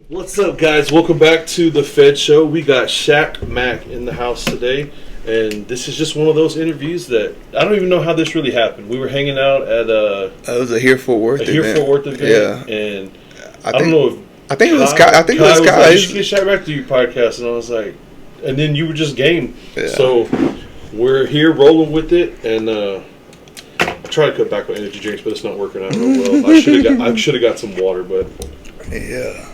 What's up, guys? Welcome back to the Fed Show. We got Shaq Mack in the house today, and this is just one of those interviews that I don't even know how this really happened. We were hanging out at it was a Here Fort Worth event. Yeah, and I don't know if I think it was Kai. I think it was Kai. Like, you should get Shaq Mack to your podcast, and I was like, and then you were just game. Yeah. So we're here rolling with it, and I try to cut back on energy drinks, but it's not working out real well. I should have got some water, but yeah.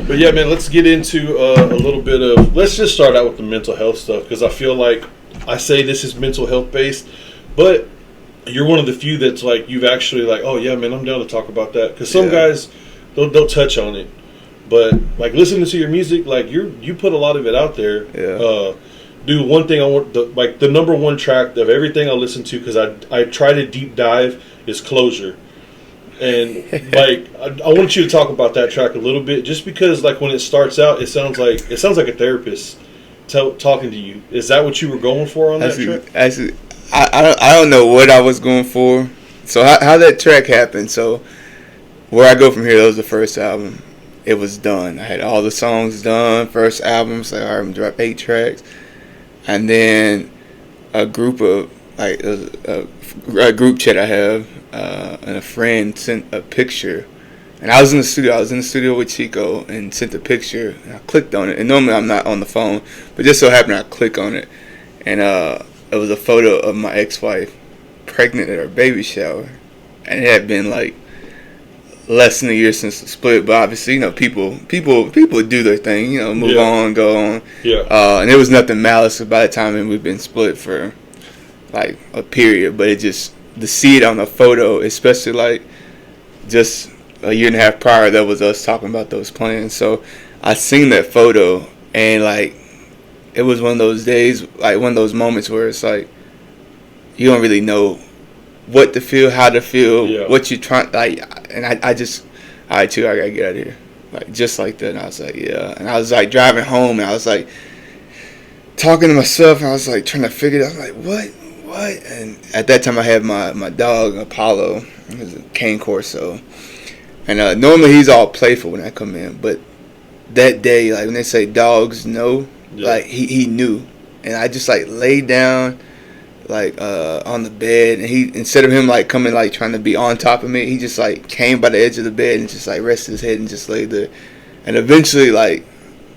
But yeah, man, let's get into a little bit of. Let's just start out with the mental health stuff, because I feel like I say this is mental health based, but you're one of the few that's like you've actually like, oh yeah, man, I'm down to talk about that. Because some guys they'll touch on it, but like listening to your music, like you put a lot of it out there. Yeah. Dude, one thing I want, the number one track of everything I listen to, because I try to deep dive, is Closure. And like I want you to talk about that track a little bit, just because like when it starts out, it sounds like a therapist talking to you. Is that what you were going for on that track? Actually, I don't know what I was going for. So how that track happened. So where I go from here, that was the first album. It was done. I had all the songs done. First album, so I dropped 8 tracks, and then a group of like a group chat I have. And a friend sent a picture, and I was in the studio. I was in the studio with Chico and sent a picture. And I clicked on it, and normally I'm not on the phone, but just so happened I click on it, and it was a photo of my ex-wife pregnant at her baby shower, and it had been like less than a year since the split. But obviously, people do their thing, move on, go on. Yeah. And there was nothing malice by the time, and we've been split for like a period, but it just. To see it on the photo, especially like just a year and a half prior, that was us talking about those plans. So I seen that photo, and like it was one of those days, like one of those moments where it's like you don't really know what to feel, how to feel, what you're trying. Like, and I just, all right, too, I gotta get out of here, like just like that. And I was like, yeah, and I was like driving home, and I was like talking to myself, and I was like trying to figure it out, like what. And at that time I had my dog Apollo. It was a cane corso, and normally he's all playful when I come in, but that day, like when they say dogs know, like he knew, and I just like laid down like on the bed, and he, instead of him like coming like trying to be on top of me, he just like came by the edge of the bed and just like rested his head and just laid there, and eventually like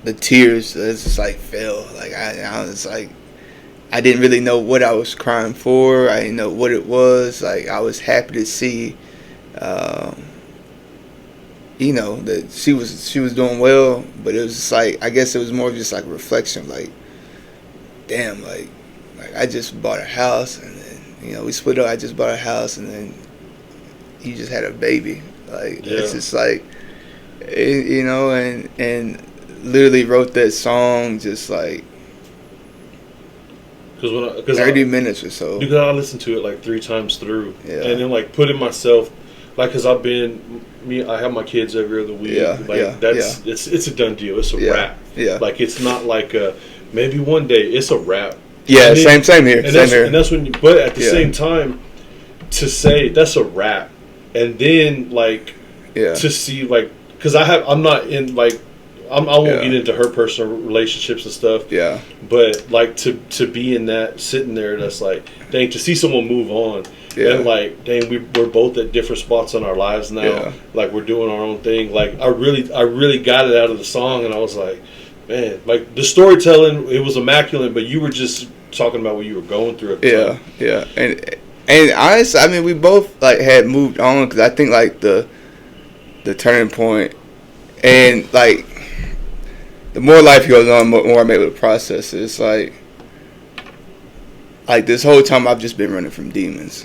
the tears just like fell, like I was like. I didn't really know what I was crying for. I didn't know what it was. Like, I was happy to see, that she was doing well. But it was just like, I guess it was more just like a reflection. Like, damn, like I just bought a house, and then we split up. I just bought a house, and then you just had a baby. Like it's just like, and literally wrote that song just like. Because 30 minutes or so. Because I listened to it like 3 times through, and then like putting myself, like, because I have my kids every other week. It's a done deal. It's a wrap. Yeah. Like it's not like maybe one day. It's a wrap. Yeah. Then, same here. And that's when. But at the same time, to say that's a wrap, and then like to see like, because I'm not in like. I won't get into her personal relationships and stuff. Yeah. But like to be in that, sitting there, that's like, dang, to see someone move on. Yeah. And like, dang, we're both at different spots in our lives now. Yeah. Like we're doing our own thing. Like I really got it out of the song, and I was like, man, like the storytelling, it was immaculate, but you were just talking about what you were going through at the time. Yeah. And honestly, I mean, we both like had moved on, because I think like the turning point, and like. The more life goes on, the more I'm able to process it. It's like this whole time I've just been running from demons,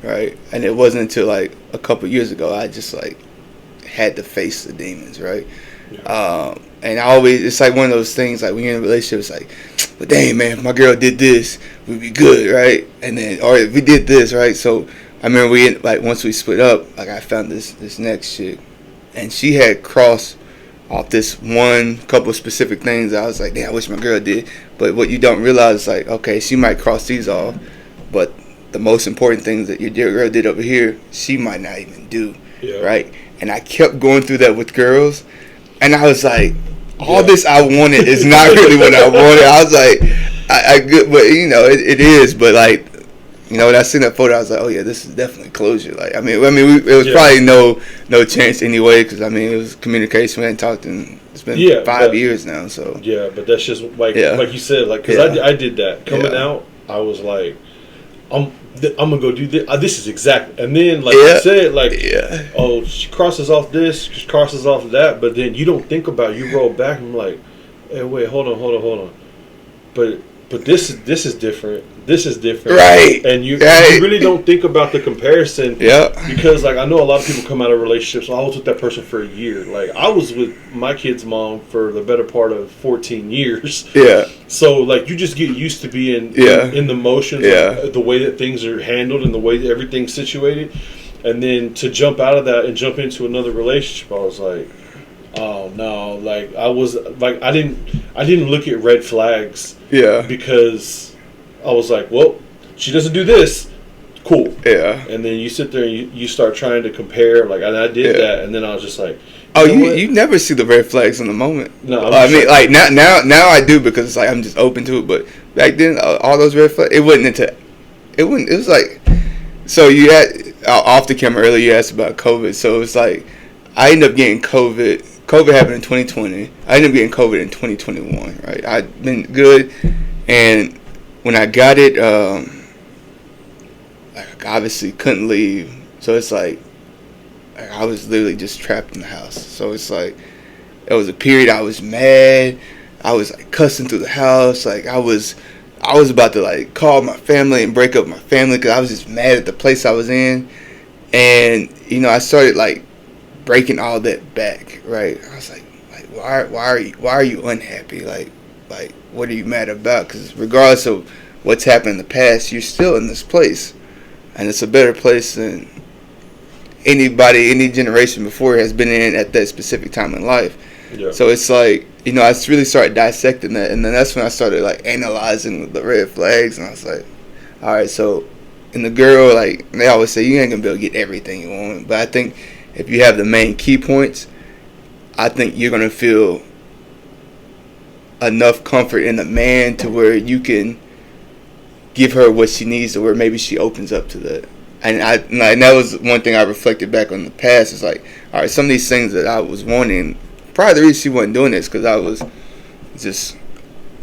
right? And it wasn't until like a couple years ago I just like had to face the demons, right? Yeah. And it's like one of those things, like when you're in a relationship, it's like, but dang, man, if my girl did this, we'd be good, right? And then, or if we did this, right? So I remember once we split up, like I found this next chick, and she had crossed off this one couple of specific things. I was like, damn, I wish my girl did. But what you don't realize is like, okay, she might cross these off, but the most important things that your dear girl did over here, she might not even do, right? And I kept going through that with girls, And I was like, all this I wanted is not really what I wanted. I was like, I good, but you know, it is. But like, you know, when I seen that photo, I was like, oh yeah, this is definitely closure. Like, it was probably no chance anyway, because I mean, it was communication. We hadn't talked in. It's been 5 years now, so yeah. But that's just like you said, like because I did that coming out. I was like, I'm gonna go do this. This is exactly. And then like you said, like oh, she crosses off this, she crosses off that. But then you don't think about it. You roll back and I'm like, hey, wait, hold on. But this is different. This is different, right? And you really don't think about the comparison, because like I know a lot of people come out of relationships. I was with that person for a year. Like I was with my kid's mom for the better part of 14 years. Yeah. So like you just get used to being in the motions, like, the way that things are handled and the way that everything's situated, and then to jump out of that and jump into another relationship, I was like, oh no! Like I was like I didn't look at red flags. Yeah. Because I was like, well, she doesn't do this. Cool. Yeah. And then you sit there and you start trying to compare. Like, and I did that, and then I was just like, you never see the red flags in the moment. No, I mean, like now I do, because it's like I'm just open to it. But back then, all those red flags, it was like, so you had off the camera earlier, you asked about COVID. So it's like I ended up getting COVID. COVID happened in 2020. I ended up getting COVID in 2021. Right, I'd been good, and when I got it, like obviously couldn't leave. So it's like I was literally just trapped in the house. So it's like it was a period I was mad. I was like cussing through the house. Like I was about to like call my family and break up my family, because I was just mad at the place I was in. And you know, I started like breaking all that back. Right, I was like why are you unhappy? Like what are you mad about? Because regardless of what's happened in the past, you're still in this place, and it's a better place than any generation before has been in at that specific time in life. Yeah. So it's like, you know, I really started dissecting that, and then that's when I started like analyzing the red flags, and I was like, all right, so in the girl, like they always say, you ain't gonna be able to get everything you want, but I think if you have the main key points, I think you're gonna feel enough comfort in a man to where you can give her what she needs, to where maybe she opens up to that. And that was one thing I reflected back on the past. It's like, all right, some of these things that I was wanting, probably the reason she wasn't doing this because I was just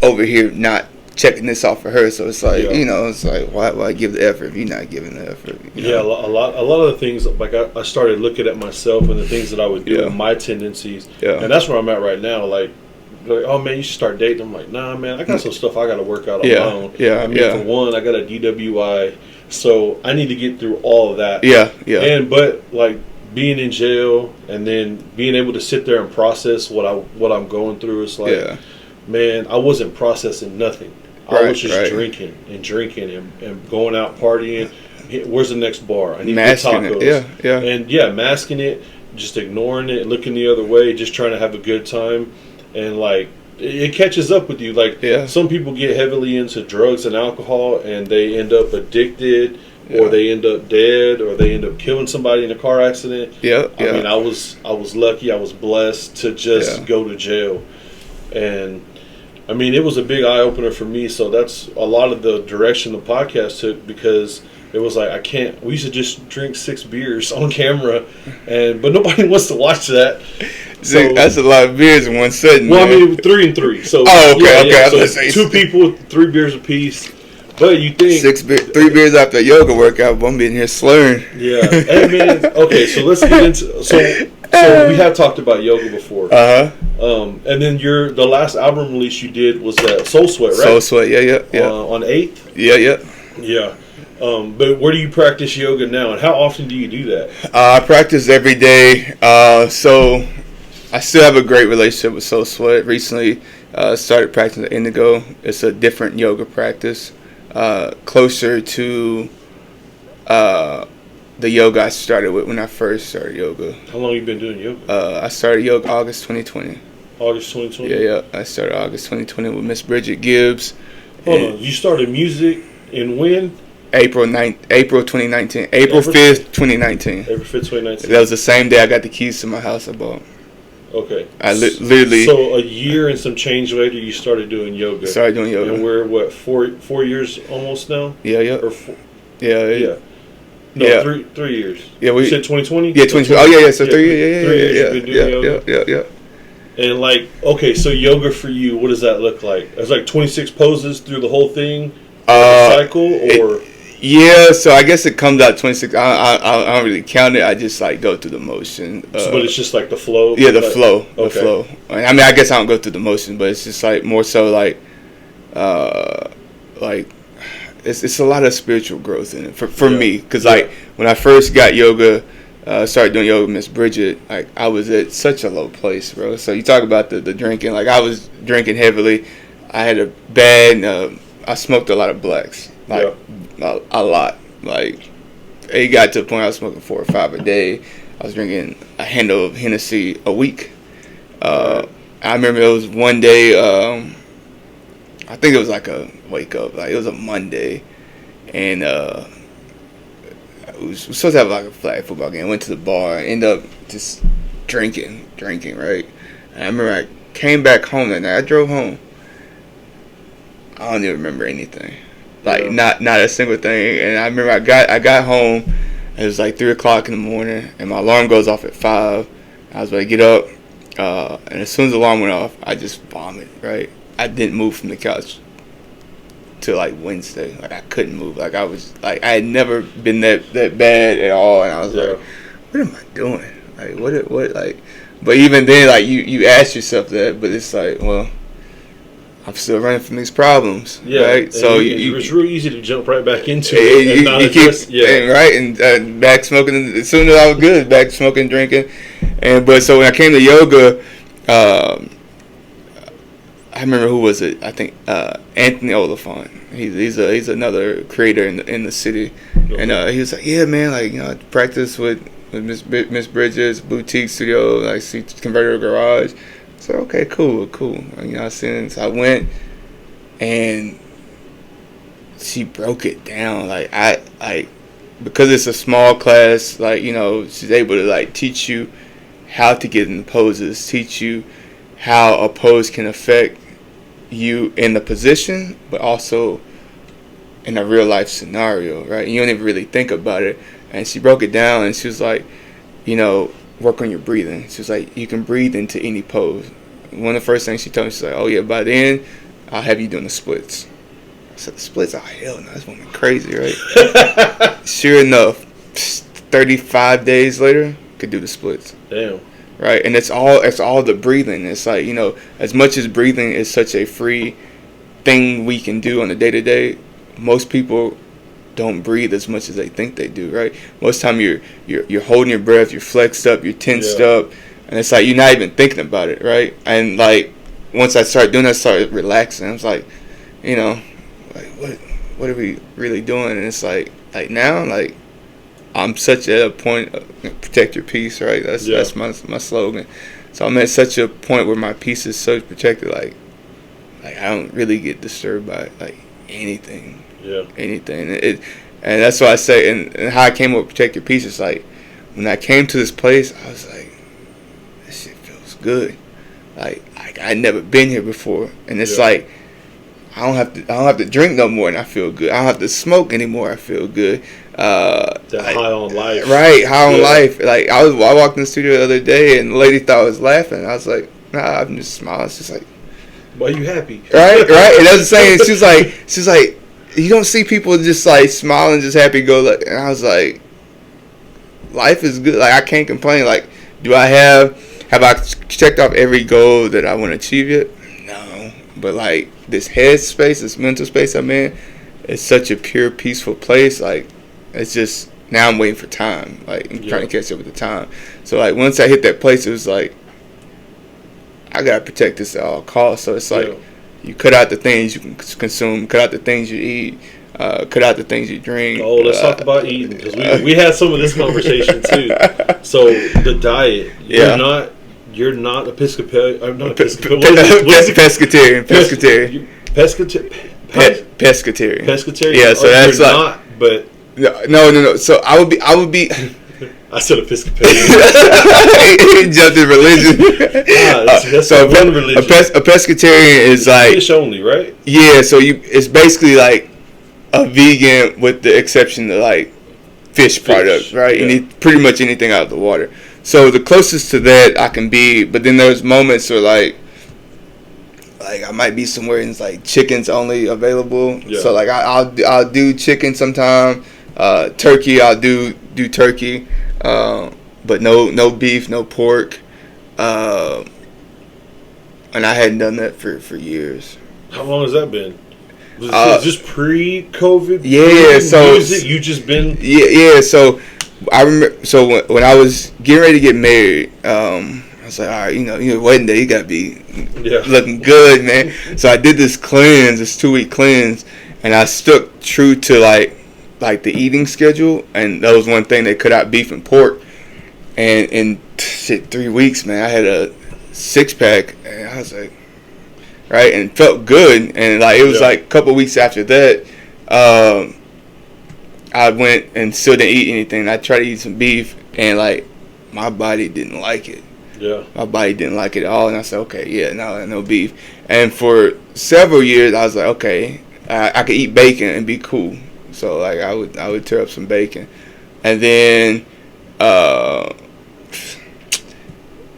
over here not checking this off for her. So it's like, you know, it's like, why give the effort if you're not giving the effort? You know? Yeah, a lot of the things, like I started looking at myself and the things that I would do, and my tendencies, and that's where I'm at right now. Like, oh man, you should start dating. I'm like, nah, man, I got some stuff I got to work out on my own. Yeah, I mean, for one, I got a DWI, so I need to get through all of that. But like being in jail and then being able to sit there and process what I'm going through, it's like, man, I wasn't processing nothing. I was just drinking and going out partying. Where's the next bar? I need masking to get tacos. And masking it, just ignoring it, looking the other way, just trying to have a good time. And like it catches up with you. Like some people get heavily into drugs and alcohol, and they end up addicted, or they end up dead, or they end up killing somebody in a car accident. I mean, I was lucky. I was blessed to just go to jail, and I mean, it was a big eye opener for me. So that's a lot of the direction the podcast took, because it was like we used to just drink 6 beers on camera, but nobody wants to watch that. So that's a lot of beers in one sitting. Well, man. I mean, 3 and 3. So okay. So 2 people, 3 beers apiece. But you think 3 beers after a yoga workout, but I'm being here slurring. Yeah. Hey man. Okay, so let's get into so we have talked about yoga before. And then the last album release you did was Soul Sweat, right? Soul Sweat, yeah. On 8th. Yeah. But where do you practice yoga now, and how often do you do that? I practice every day. So I still have a great relationship with Soul Sweat. Recently started practicing Indigo. It's a different yoga practice, closer to the yoga I started with when I first started yoga. How long have you been doing yoga? I started yoga August 2020. August 2020? Yeah. I started August 2020 with Miss Bridget Gibbs. Hold on. You started music in when? April 2019. April 5th, 2019. April 5th, 2019. That was the same day I got the keys to my house I bought. Okay. I literally. So a year and some change later, you started doing yoga. Started doing yoga. And we're what 4 years almost now. Yeah. Or Yeah. No, yeah. 3 years. Yeah, you said 2020. Yeah, 2020. Oh yeah. So 3 years. 3 years you've been doing yoga. Yeah. And like, okay, so yoga for you, what does that look like? It's like 26 poses through the whole thing, cycle, or yeah. So I guess it comes out 26. I don't really count it. I just like go through the motion. But it's just like the flow. Yeah, the like, flow. Okay. The flow. I mean, I guess I don't go through the motion, but it's just like more so like it's a lot of spiritual growth in it for me. Because like when I first got yoga. Started doing yoga with Miss Bridget. Like I was at such a low place, bro. So you talk about the drinking. Like I was drinking heavily. I had a bad. I smoked a lot of blacks, like a lot. Like it got to the point I was smoking 4 or 5 a day. I was drinking a handle of Hennessy a week. I remember it was one day. I think it was like a wake up. Like it was a Monday, and. We were supposed to have like a flag football game. Went to the bar. Ended up just drinking, right? And I remember I came back home that night. I drove home. I don't even remember anything, like not a single thing. And I remember I got home. It was like 3:00 in the morning, and my alarm goes off at 5. I was about to get up, and as soon as the alarm went off, I just vomited. Right, I didn't move from the couch. To like Wednesday, like I couldn't move. Like I was like I had never been that bad at all, and I was like, what am I doing? Like what like? But even then, like you ask yourself that, but it's like, well, I'm still running from these problems, right? So it's real easy to jump right back into it and not address, right, and back smoking. As soon as I was good, back smoking, drinking, but so when I came to yoga. I remember who was it? I think Anthony Oliphant. He's another creator in the city, and he was like, yeah, man, like I practice with Miss Bridges boutique studio, like she converted her garage. So okay, cool. So I went, and she broke it down. Like I because it's a small class, like she's able to like teach you how to get in the poses, teach you how a pose can affect you in the position, but also in a real life scenario, right? You don't even really think about it. And she broke it down, and she was like, work on your breathing. She was like, you can breathe into any pose. One of the first things she told me, she's like, oh yeah, by then I'll have you doing the splits. I said, the splits? Oh hell no, this woman crazy, right? Sure enough, 35 days later, could do the splits. Damn. Right, and it's all the breathing. It's like, as much as breathing is such a free thing we can do on a day-to-day, most people don't breathe as much as they think they do, right? Most time you're holding your breath, you're flexed up, you're tensed up, and it's like you're not even thinking about it, right? And like once I started doing that, I started relaxing. I was like, like what are we really doing? And it's like now, like I'm such at a point of protect your peace, right? That's my slogan. So I'm at such a point where my peace is so protected, like I don't really get disturbed by like anything. Yeah. Anything. And that's why I say, and how I came up with protect your peace is like when I came to this place, I was like, this shit feels good. Like I'd never been here before, and it's like I don't have to drink no more, and I feel good. I don't have to smoke anymore. I feel good. High on life, right? High on life. Like I walked in the studio the other day, and the lady thought I was laughing. I was like, nah, I'm just smiling. It's just like, why are you happy? Right. And that's the saying. She's like, you don't see people just like smiling, just happy go. And I was like, life is good. Like I can't complain. Like, have I checked off every goal that I want to achieve yet? No. But like this head space, this mental space I'm in, it's such a pure, peaceful place. Like it's just now I'm waiting for time. Like I'm trying to catch up with the time. So like once I hit that place, it was like I gotta protect this at all costs. So it's like you cut out the things you can consume, cut out the things you eat, cut out the things you drink. Oh, let's talk about eating because we had some of this conversation too. So the diet, you're not Episcopalian. I'm not Episcopalian. Pescatarian. Pescatarian. Yeah, so that's you're like not, but no. So I would be. I said Episcopalian. He jumped in religion. That's So one religion. a pescatarian is like Fish only, right? yeah. So it's basically like a vegan with the exception of like fish products, right? Yeah. Pretty much anything out of the water. So the closest to that I can be, but then there's moments where like I might be somewhere and it's like chicken's only available. Yeah. So like I'll do chicken sometime. Turkey I'll do turkey, but no beef, no pork. And I hadn't done that for years. How long has that been? Is this pre-COVID? Yeah, so you just been yeah. So I remember. So when I was getting ready to get married, I was like, all right, your wedding day, you gotta be looking good, man. So I did this cleanse, this 2-week cleanse, and I stuck true to like the eating schedule, and that was one thing that cut out beef and pork. And in 3 weeks, man, I had a 6-pack, and I was like, right, and it felt good. And like it was like a couple weeks after that, I went and still didn't eat anything. I tried to eat some beef, and like my body didn't like it. Yeah, my body didn't like it at all, and I said, okay, yeah, no beef. And for several years, I was like, okay, I could eat bacon and be cool. So like I would tear up some bacon, and then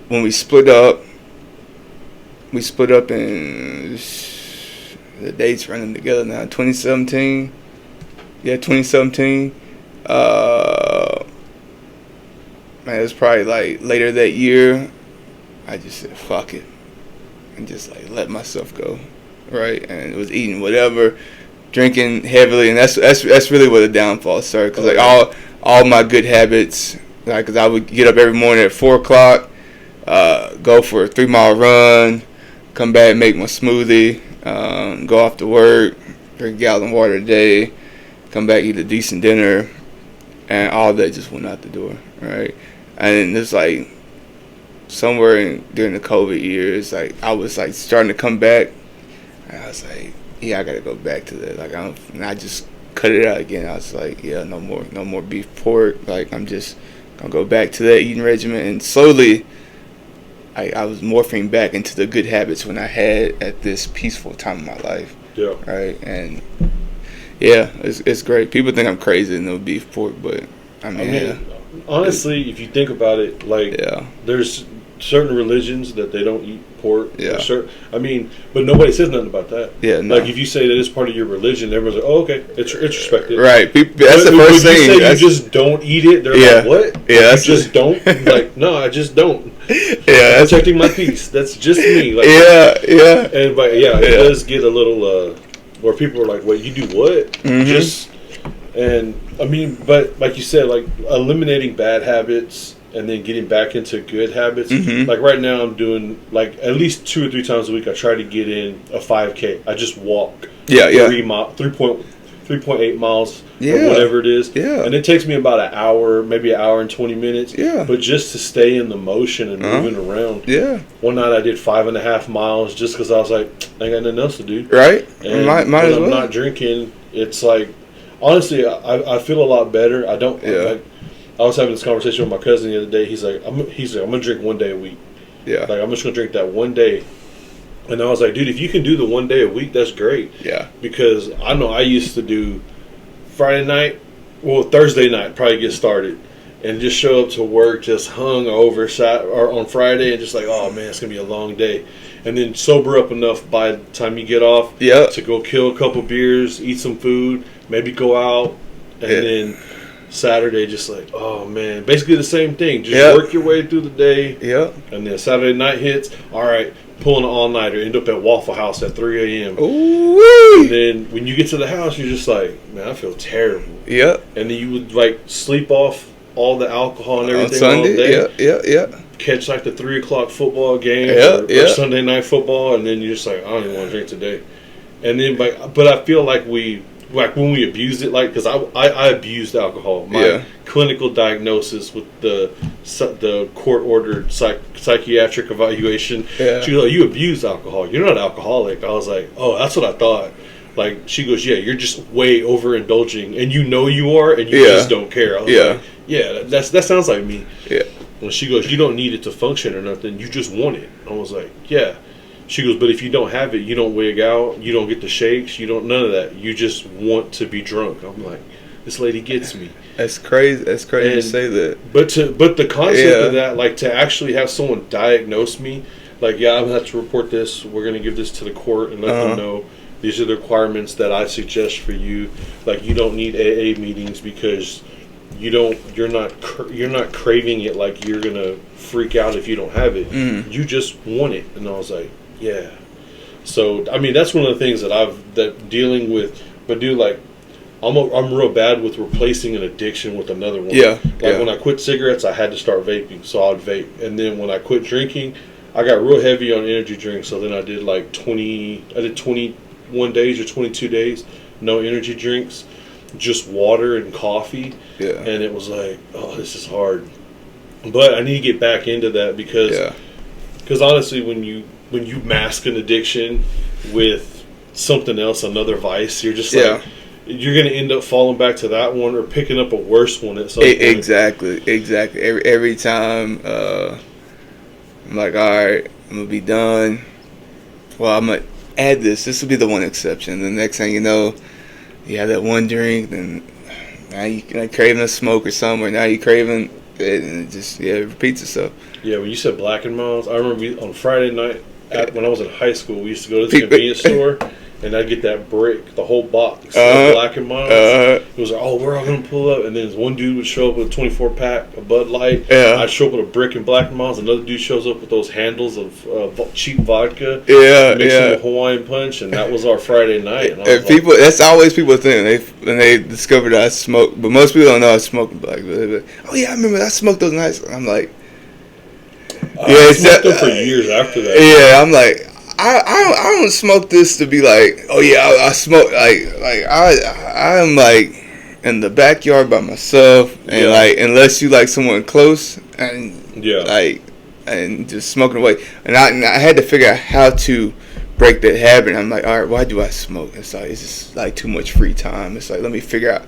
when we split up in the dates running together now. 2017, yeah, 2017. Man, it was probably like later that year. I just said fuck it, and just like let myself go, right? And it was eating whatever, drinking heavily, and that's really where the downfall started. Cause like all my good habits, like, cause I would get up every morning at 4:00, go for a 3-mile run, come back, make my smoothie, go off to work, drink a gallon of water a day, come back, eat a decent dinner, and all that just went out the door, right? And it's like somewhere during the COVID years, like I was like starting to come back, and I was like, yeah, I gotta go back to that. Like and I just cut it out again. I was like, yeah, no more beef, pork. Like I'm just gonna go back to that eating regimen, and slowly I was morphing back into the good habits when I had at this peaceful time of my life. Yeah. Right. And yeah, it's great. People think I'm crazy and no beef, pork, but I mean honestly, if you think about it, like there's certain religions that they don't eat pork. Yeah. But nobody says nothing about that. Yeah. No. Like if you say that it's part of your religion, everyone's like, "Oh, okay, it's respected." Right. That's the first thing. You say you just don't eat it. They're like, "What? Yeah. You just don't." Like, no, I just don't. Yeah. I'm protecting my peace. That's just me. Like, yeah. And it does get a little where people are like, "Wait, you do what?" Mm-hmm. But like you said, like eliminating bad habits and then getting back into good habits. Mm-hmm. Like right now, I'm doing like at least 2 or 3 times a week. I try to get in a 5K. I just walk. 3.8 miles. Or whatever it is. Yeah. And it takes me about an hour, maybe an hour and 20 minutes. Yeah. But just to stay in the motion and moving around. Yeah. One night I did 5.5 miles just because I was like, I ain't got nothing else to do. Right. And might as well. I'm not drinking. It's like, honestly, I feel a lot better. I don't. Yeah. I was having this conversation with my cousin the other day. He's like, I'm gonna drink 1 day a week. Yeah. Like I'm just gonna drink that 1 day. And I was like, dude, if you can do the 1 day a week, that's great. Yeah. Because I know I used to do Thursday night, probably get started, and just show up to work just hung over or on Friday and just like, oh man, it's gonna be a long day. And then sober up enough by the time you get off to go kill a couple beers, eat some food, maybe go out, and then Saturday just like, oh man, basically the same thing. Just work your way through the day. Yeah. And then Saturday night hits, all right, pulling an all-nighter, end up at Waffle House at 3 a.m. Ooh. And then when you get to the house, you're just like, man, I feel terrible. Yep. And then you would like sleep off all the alcohol and everything on Sunday. all day. Yeah. Catch like the 3 o'clock football game or Sunday night football, and then you're just like, I don't even want to drink today. And then, but I feel like when we abused it, like, because I abused alcohol. My clinical diagnosis with the court-ordered psychiatric evaluation, she was like, you abused alcohol. You're not alcoholic. I was like, oh, that's what I thought. Like, she goes, yeah, you're just way overindulging, and you are, and you just don't care. I was like, yeah, that sounds like me. Yeah. And she goes, you don't need it to function or nothing. You just want it. I was like, yeah. She goes, but if you don't have it, you don't wig out, you don't get the shakes, you don't, none of that. You just want to be drunk. I'm like, this lady gets me. That's crazy. That's crazy to say that. But the concept of that, like, to actually have someone diagnose me, like, yeah, I'm going to have to report this. We're going to give this to the court and let them know these are the requirements that I suggest for you. Like, you don't need AA meetings because you're not craving it like you're going to freak out if you don't have it. You just want it. And I was like, yeah. So, I mean, that's one of the things that dealing with, but dude, like, I'm real bad with replacing an addiction with another one. Yeah. Like, when I quit cigarettes, I had to start vaping, so I'd vape. And then when I quit drinking, I got real heavy on energy drinks, so then I did like 21 days or 22 days, no energy drinks, just water and coffee. Yeah. And it was like, oh, this is hard. But I need to get back into that because honestly, when you mask an addiction with something else, another vice, you're just like, you're going to end up falling back to that one or picking up a worse one at some point. Exactly. Every time I'm like, all right, I'm going to be done. Well, I'm going to add this. This will be the one exception. The next thing you know, you have that one drink, then now you're craving a smoke or something, or now you're craving it, and it just, it repeats itself. Yeah, when you said Black and Miles, I remember on Friday night, when I was in high school, we used to go to the convenience store, and I'd get that brick, the whole box of Black and Miles. It was like, oh, we're all going to pull up. And then one dude would show up with a 24-pack of Bud Light. I'd show up with a brick and Black and Miles. Another dude shows up with those handles of cheap vodka. Mixing with Hawaiian Punch. And that was our Friday night. And people, that's always people think when they discover that I smoke. But most people don't know I smoke Black. Oh, yeah, I remember I smoked those nights. I'm like, I smoked them for years after that. Yeah, I'm like, I don't smoke this to be like, oh yeah, I smoke I'm like in the backyard by myself, and like unless you like someone close and like and just smoking away, and I had to figure out how to break that habit. I'm like, all right, why do I smoke? It's just like too much free time. It's like, let me figure out.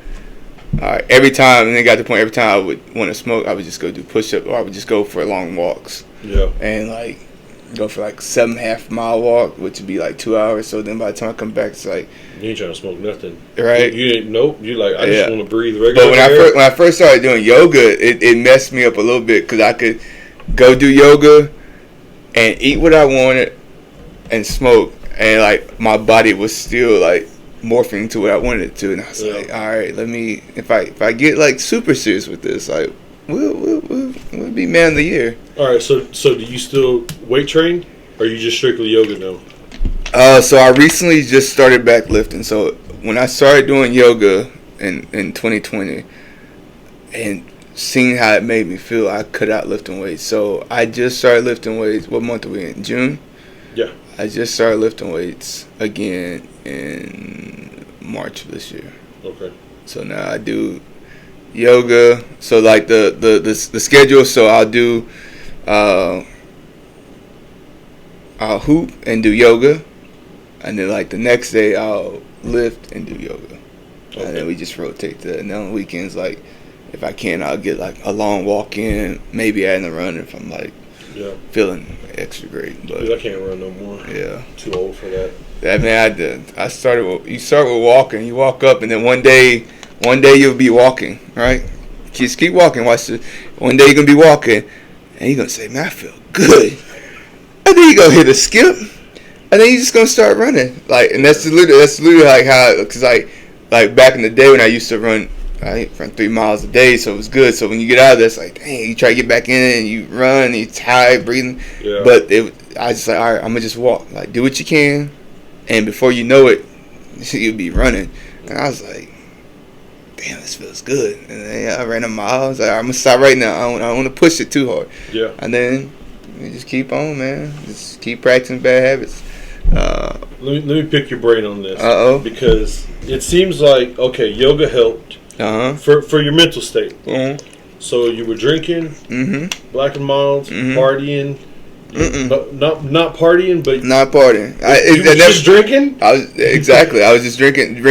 All right, every time, and then got to the point every time I would want to smoke, I would just go do push-up, or I would just go for long walks. Yeah, and like go for like 7.5 mile walk, which would be like 2 hours. So then by the time I come back, it's like, you ain't trying to smoke nothing, right? You ain't. Nope. You like, I just want to breathe regular But when I first started doing yoga, it messed me up a little bit because I could go do yoga and eat what I wanted and smoke, and like my body was still like morphing to what I wanted it to, and I was like, all right, let me. If I get like super serious with this, like we'll be man of the year. All right, so do you still weight train, or are you just strictly yoga now? So I recently just started back lifting. So when I started doing yoga in 2020, and seeing how it made me feel, I cut out lifting weights. So I just started lifting weights. What month are we in? June? Yeah. I just started lifting weights again in March of this year. Okay. So now I do yoga. So like the schedule. So I'll do. I'll hoop and do yoga, and then like the next day I'll lift and do yoga, and then we just rotate that. And then on weekends, like if I can, I'll get like a long walk in, maybe adding a run if I'm like feeling extra great. But dude, I can't run no more. Yeah, too old for that. That man, I started with, you start with walking, you walk up, and then one day you'll be walking, right? Just keep walking. Watch this. One day you're gonna be walking, and you're gonna say, "Man, I feel good." And then you go hit a skip, and then you're just gonna start running. Like, and that's literally like how, because like back in the day when I used to run, I run 3 miles a day, so it was good. So when you get out of there, it's like, dang, you try to get back in, and you run, and you're tired, breathing. Yeah. But I just like, all right, I'm gonna just walk. Like, do what you can, and before you know it, you'll be running. And I was like, damn, this feels good. And then I ran a mile. I was like, I'm gonna stop right now. I don't want to push it too hard. Yeah. And then you just keep on, man. Just keep practicing bad habits. Let me pick your brain on this. Because it seems like, okay, yoga helped for your mental state. So you were drinking, Black and Milds, partying, Not partying, but not partying. You were just drinking. I was just drinking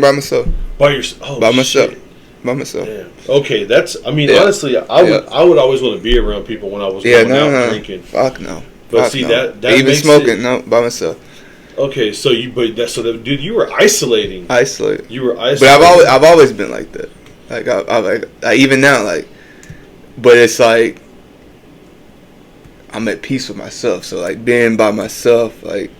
by myself. By yourself. Oh, by myself. Shit. By myself. Damn. Okay, that's. I mean, honestly, I would always want to be around people when I was going out drinking. Fuck no. But Fuck see no. that even smoking, no, by myself. Okay, so dude, you were isolating. Isolated. You were isolating. But I've always been like that. Like I even now, like, but it's like I'm at peace with myself. So like being by myself, like.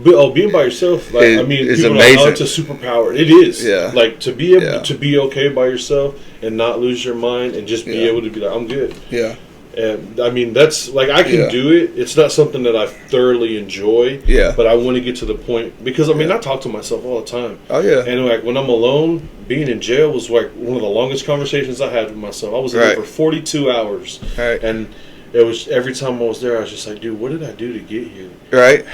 Being by yourself, like I mean, it's people amazing. are like, oh, it's a superpower. It is. Yeah. Like to be able to be okay by yourself and not lose your mind and just be able to be like, I'm good. Yeah. And I mean, that's like I can do it. It's not something that I thoroughly enjoy. Yeah. But I want to get to the point because I mean, I talk to myself all the time. Oh yeah. And like when I'm alone, being in jail was like one of the longest conversations I had with myself. I was in there for 42 hours. Right. And it was every time I was there, I was just like, dude, what did I do to get here? Right.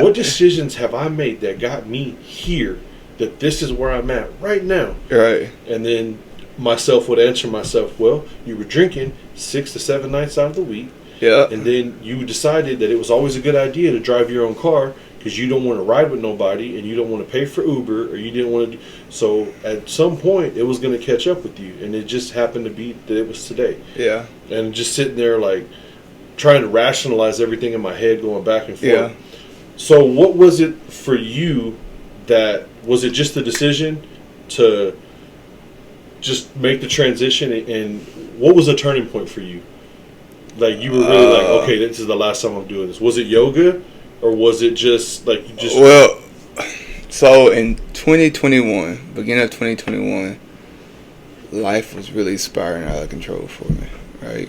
What decisions have I made that got me here? That this is where I'm at right now. Right. And then myself would answer myself, well, you were drinking 6 to 7 nights out of the week. Yeah. And then you decided that it was always a good idea to drive your own car because you don't want to ride with nobody and you don't want to pay for Uber or you didn't want to. So at some point, it was going to catch up with you. And it just happened to be that it was today. Yeah. And just sitting there like trying to rationalize everything in my head going back and forth. Yeah. So what was it for you that, was it just the decision to just make the transition and what was the turning point for you? Like you were really like, okay, this is the last time I'm doing this. Was it yoga or was it just like you just... Well, so in 2021, beginning of 2021, life was really spiraling out of control for me, right?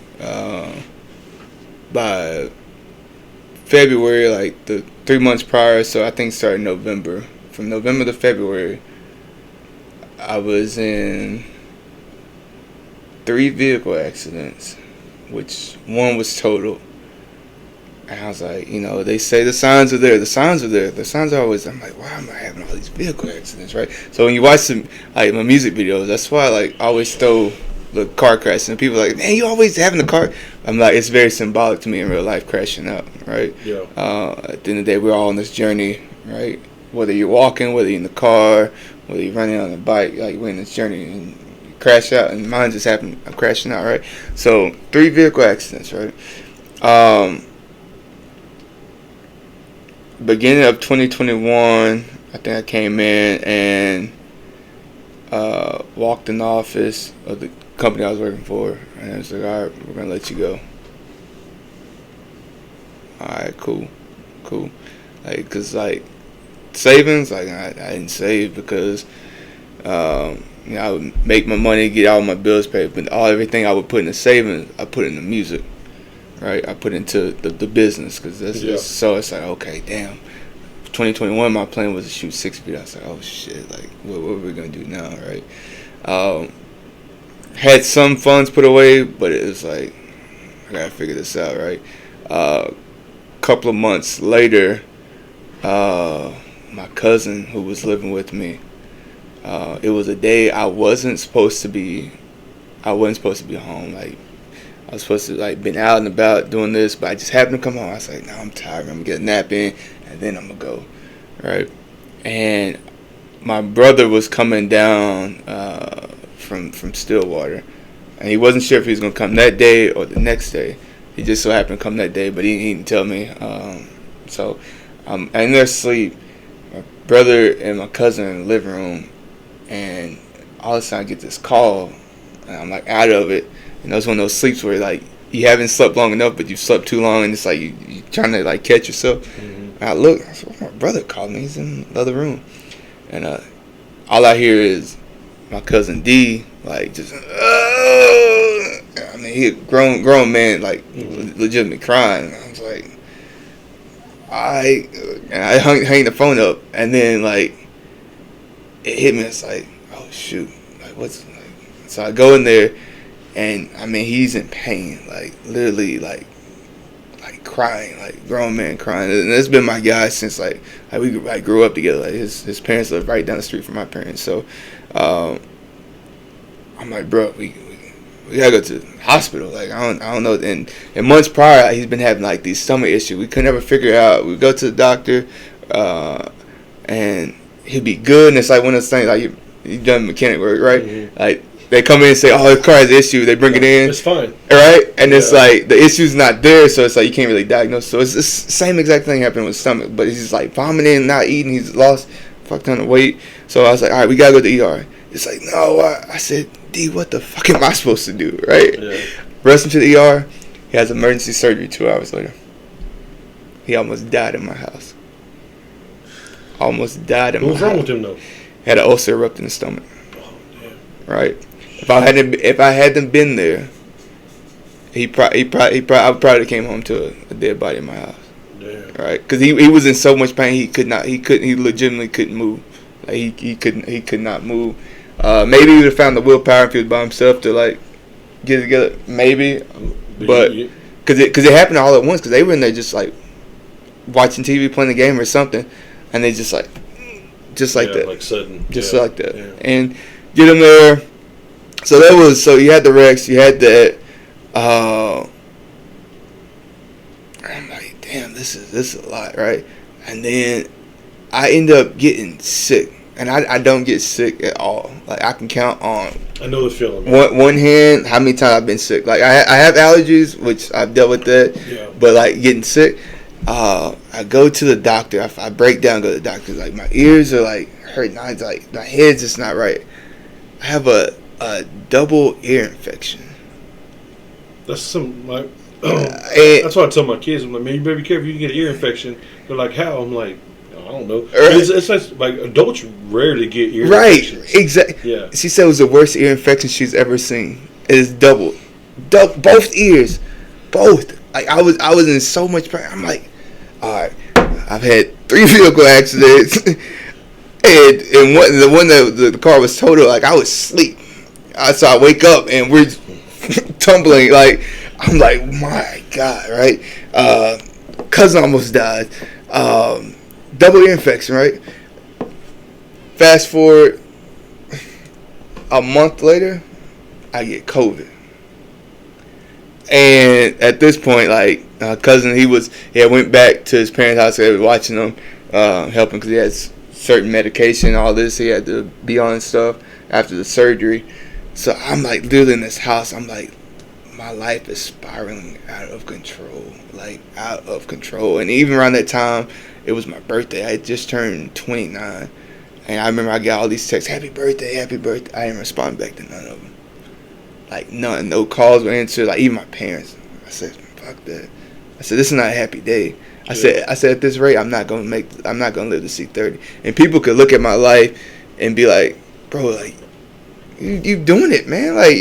By February, like the 3 months prior, so I think started November. From November to February, I was in 3 vehicle accidents, which one was total. And I was like, you know, they say the signs are there. The signs are there. The signs are always. I'm like, why am I having all these vehicle accidents, right? So when you watch some like my music videos, that's why I always throw the car crash, and people are like, man, you always having a car. I'm like, it's very symbolic to me in real life, crashing out, right? Yeah. At the end of the day, we're all on this journey, right? Whether you're walking, whether you're in the car, whether you're running on a bike, like we're in this journey and you crash out, and mine just happened. I'm crashing out, right? So 3 vehicle accidents, right? Beginning of 2021, I think I came in and walked in the office of the company I was working for, and it was like, all right, we're gonna let you go. All right, cool, like, cause like savings, like I didn't save because you know, I would make my money, get all my bills paid, but everything I would put in the savings, I put in the music, right? I put into the business because that's so it's like, okay, damn. 2021, my plan was to shoot 6 feet. I was like, oh shit, like what are we gonna do now, right? Had some funds put away, but it was like, I gotta figure this out, right? Couple of months later, my cousin who was living with me, it was a day I wasn't supposed to be home. Like I was supposed to like been out and about doing this, but I just happened to come home. I was like, no, I'm tired. I'm gonna get a nap in, and then I'm gonna go, right? And my brother was coming down from Stillwater, and he wasn't sure if he was gonna come that day or the next day. He just so happened to come that day, but he didn't tell me. So I'm in there asleep. My brother and my cousin in the living room, and all of a sudden I get this call, and I'm like out of it. And that's one of those sleeps where like you haven't slept long enough, but you slept too long, and it's like you trying to like catch yourself. Mm-hmm. And I look, I said, my brother called me. He's in the other room, and all I hear is my cousin D, like just. I mean, he a grown man, like legitimately crying. I was like, I hung the phone up, and then like it hit me. It's like, oh shoot, like what's like? So I go in there. And I mean, he's in pain, like literally, like crying, like grown man crying. And it's been my guy since like we like grew up together. Like his parents live right down the street from my parents. So I'm like, bro, we gotta go to the hospital. Like I don't know. And months prior, he's been having like these stomach issues. We could never figure it out. We go to the doctor, and he'd be good. And it's like one of those things like you done mechanic work, right? Mm-hmm. Like they come in and say, "Oh, the car has an issue." They bring it in. It's fine, right? And it's like the issue's not there, so it's like you can't really diagnose. So it's the same exact thing happened with stomach, but he's like vomiting, not eating. He's lost a fuck ton of weight. So I was like, all right, we gotta go to the ER. It's like, no. I said, D, what the fuck am I supposed to do, right? Yeah. Rush him to the ER. He has emergency surgery 2 hours later. He almost died in my house. Almost died in my house. What was wrong with him though? Had an ulcer erupt in the stomach. Oh damn. Right. If I hadn't been there, I probably came home to a dead body in my house. Damn. Right, because he was in so much pain he legitimately couldn't move. Like he could not move. Maybe he would have found the willpower if he was by himself to like get it together. Maybe, but because it happened all at once. Because they were in there just like watching TV, playing the game or something, and they just like that, like sudden, like that, yeah. and get him there. So you had the Rex, you had that. I'm like, damn, this is a lot, right? And then I end up getting sick, and I don't get sick at all. Like I can count on I know the feeling. One hand how many times I've been sick. Like I have allergies, which I've dealt with that. Yeah. But like getting sick, I go to the doctor. I break down, go to the doctor. Like my ears are like hurting. Like my head's just not right. I have a double ear infection. That's some like. That's why I tell my kids, I'm like, man, you better be careful. You can get an ear infection. They're like, how? I'm like, I don't know. Right. It's like adults rarely get ear infections. Right, exactly. Yeah. She said it was the worst ear infection she's ever seen. It is double, both ears, both. Like I was in so much pain. I'm like, all right, I've had 3 vehicle accidents, and the one that the car was totaled. Like I was asleep. So I wake up and we're tumbling. Like I'm like, my God, right? Cousin almost died. Double ear infection, right? Fast forward a month later, I get COVID. And at this point, like, cousin, he went back to his parents' house. They were watching him, helping because he had certain medication, all this. He had to be on and stuff after the surgery. So I'm like, literally in this house, I'm like, my life is spiraling out of control. Like, out of control. And even around that time, it was my birthday. I had just turned 29. And I remember I got all these texts, happy birthday, happy birthday. I didn't respond back to none of them. Like, none. No calls were answered. Like, even my parents. I said, fuck that. I said, this is not a happy day. I said, at this rate, I'm not gonna live to see 30. And people could look at my life and be like, bro, like, you doing it, man. Like,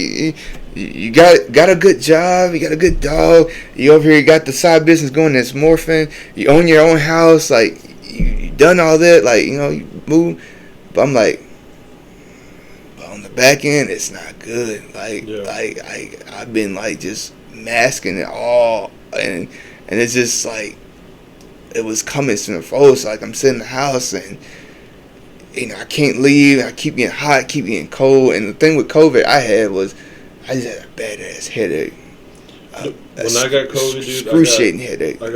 you got a good job, you got a good dog, you over here, you got the side business going that's morphing, you own your own house, like, you done all that, like, you know, you move. But I'm like, but on the back end, it's not good. Like, I've been, like, just masking it all, and it's just, like, it was coming to the fold. So, like, I'm sitting in the house, and, you know, I can't leave. I keep getting hot, keep getting cold. And the thing with COVID I had was I just had a bad-ass headache. When I got COVID, dude, excruciating headache. I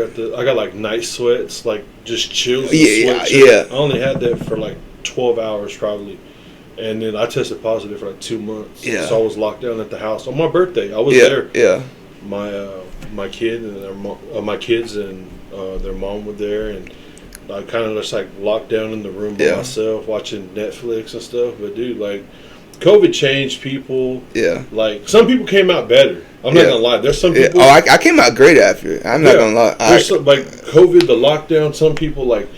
got like night sweats, like just chills. Yeah. I only had that for like 12 hours probably. And then I tested positive for like 2 months. Yeah. So I was locked down at the house on my birthday. I was there. Yeah. My kid and my kids and their mom were there, and I kind of just like locked down in the room by myself watching Netflix and stuff. But dude, like, COVID changed people. Yeah. Like, some people came out better. I'm not gonna lie. There's some people. Oh, I came out great after. I'm not gonna lie. There's some, like, COVID, the lockdown. Some people, like,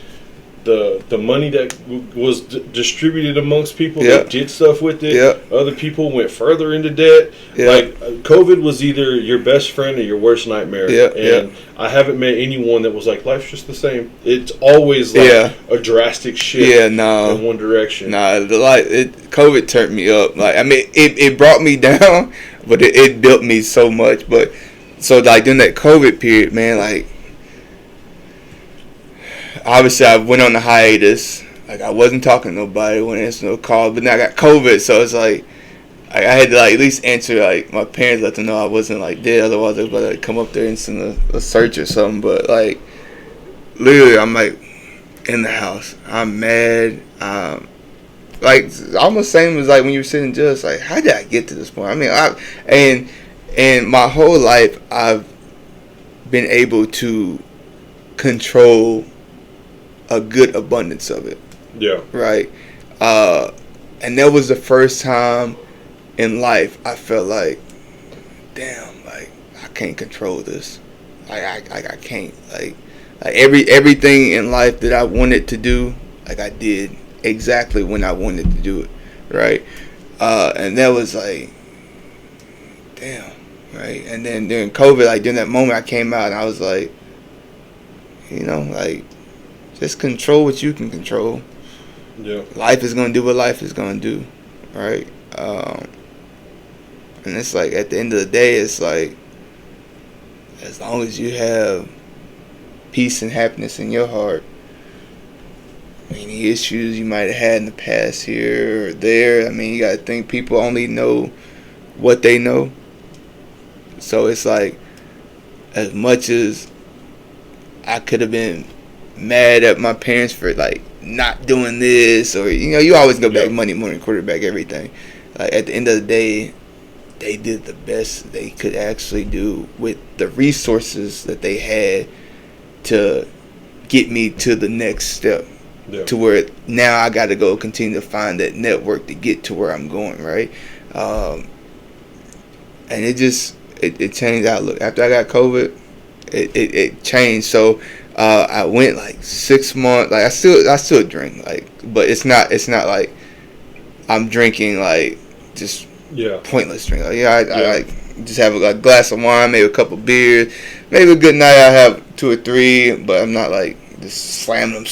the money that was distributed amongst people that did stuff with it. Yeah. Other people went further into debt. Yeah. Like, COVID was either your best friend or your worst nightmare. Yeah. And I haven't met anyone that was like, life's just the same. It's always like a drastic shift. In one direction. COVID turned me up. Like, I mean, it brought me down, but it built me so much. But so, like, during that COVID period, man, like, obviously, I went on the hiatus. Like, I wasn't talking to nobody, wasn't answering no calls. But now I got COVID, so it's like I had to like at least answer like my parents, let them know I wasn't like dead. Otherwise, they would like come up there and send a search or something. But like literally, I'm like in the house. I'm mad. Like almost same as like when you were sitting just like, how did I get to this point? I mean, and my whole life I've been able to control a good abundance of it. Yeah. Right. And that was the first time in life I felt like, damn, like I can't control this. I can't like everything in life that I wanted to do, like I did exactly when I wanted to do it, right? And that was like, damn, right? And then during COVID, like during that moment, I came out and I was like, you know, like just control what you can control. Yeah. Life is gonna do what life is gonna do, right? And it's like at the end of the day, it's like as long as you have peace and happiness in your heart, any issues you might have had in the past here or there, I mean, you gotta think people only know what they know. So it's like, as much as I could have been mad at my parents for like not doing this, or you know, you always go back money, morning quarterback, everything. Like at the end of the day, they did the best they could actually do with the resources that they had to get me to the next step. Yeah. To where now I got to go continue to find that network to get to where I'm going, right? And it just it changed outlook after I got COVID. It changed. So I went like 6 months. Like I still drink, like, but it's not like I'm drinking like just pointless drink. Like I like just have a glass of wine, maybe a couple beers, maybe a good night I have 2 or 3, but I'm not like just slamming.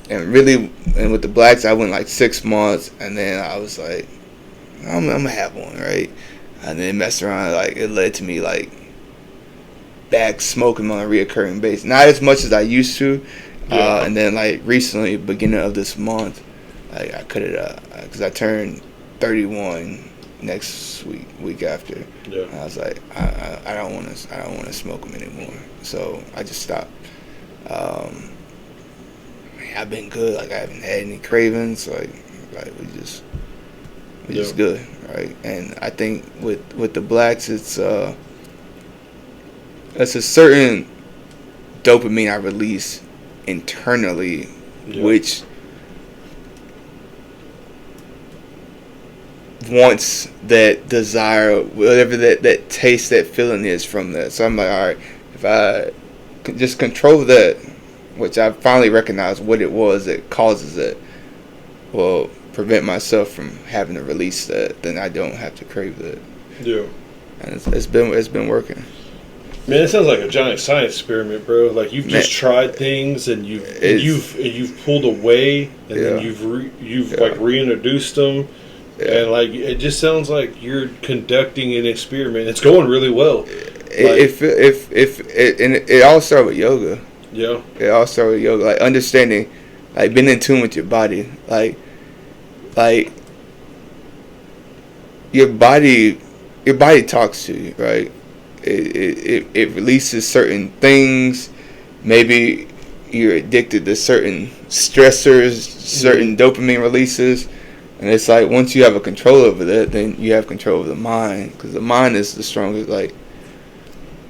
And really, and with the blacks, I went like 6 months, and then I was like, I'm gonna have one, right? And then messed around, like it led to me like back smoking on a reoccurring basis. Not as much as I used to, and then like recently, beginning of this month, like I cut it out because I turned 31 next week after. Yeah. And I was like, I don't want to smoke them anymore. So I just stopped. I've been good. Like I haven't had any cravings. Like we just good, right? And I think with the blacks, it's a certain dopamine I release internally, which wants that desire, whatever that taste, that feeling is from that. So I'm like, all right, if I could just control that, which I finally recognized what it was that causes it, will prevent myself from having to release that, then I don't have to crave that. Yeah. And it's been working. Man, it sounds like a giant science experiment, bro. Like you've just tried things and you've pulled away and then you've like reintroduced them. Yeah. And like it just sounds like you're conducting an experiment. It's going really well. It all started with yoga. Yeah. It all started with yoga, like understanding, like being in tune with your body, like your body talks to you, right? It releases certain things. Maybe you're addicted to certain stressors, certain dopamine releases. And it's like once you have a control over that, then you have control over the mind, because the mind is the strongest. Like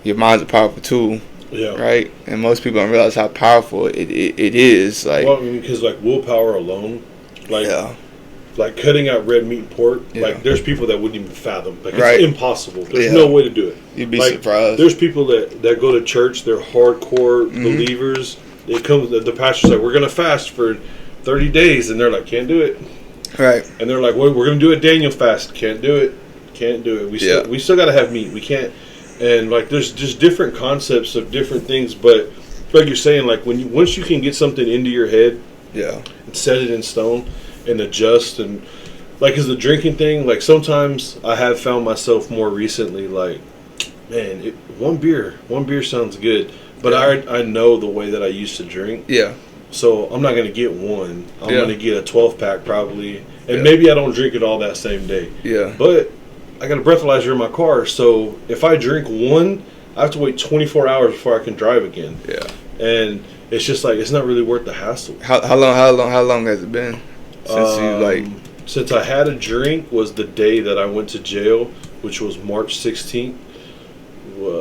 your mind's a powerful tool, right? And most people don't realize how powerful it is. Like, well, I mean, because like willpower alone, like cutting out red meat and pork, like there's people that wouldn't even fathom. Like it's impossible. There's no way to do it. You'd be surprised. There's people that go to church. They're hardcore believers. They come. The pastor's like, we're gonna fast for 30 days, and they're like, can't do it. Right. And they're like, well, we're going to do a Daniel fast. Can't do it. We still got to have meat. We can't. And like there's just different concepts of different things, but like you're saying, like once you can get something into your head, and set it in stone and adjust, and like as the drinking thing, like sometimes I have found myself more recently like, man, one beer sounds good, but I know the way that I used to drink. Yeah. So I'm not going to get one. I'm going to get a 12-pack probably. And And maybe I don't drink it all that same day. Yeah. But I got a breathalyzer in my car, so if I drink one, I have to wait 24 hours before I can drive again. Yeah. And it's just like, it's not really worth the hassle. How long has it been since I had a drink was the day that I went to jail, which was March 16th.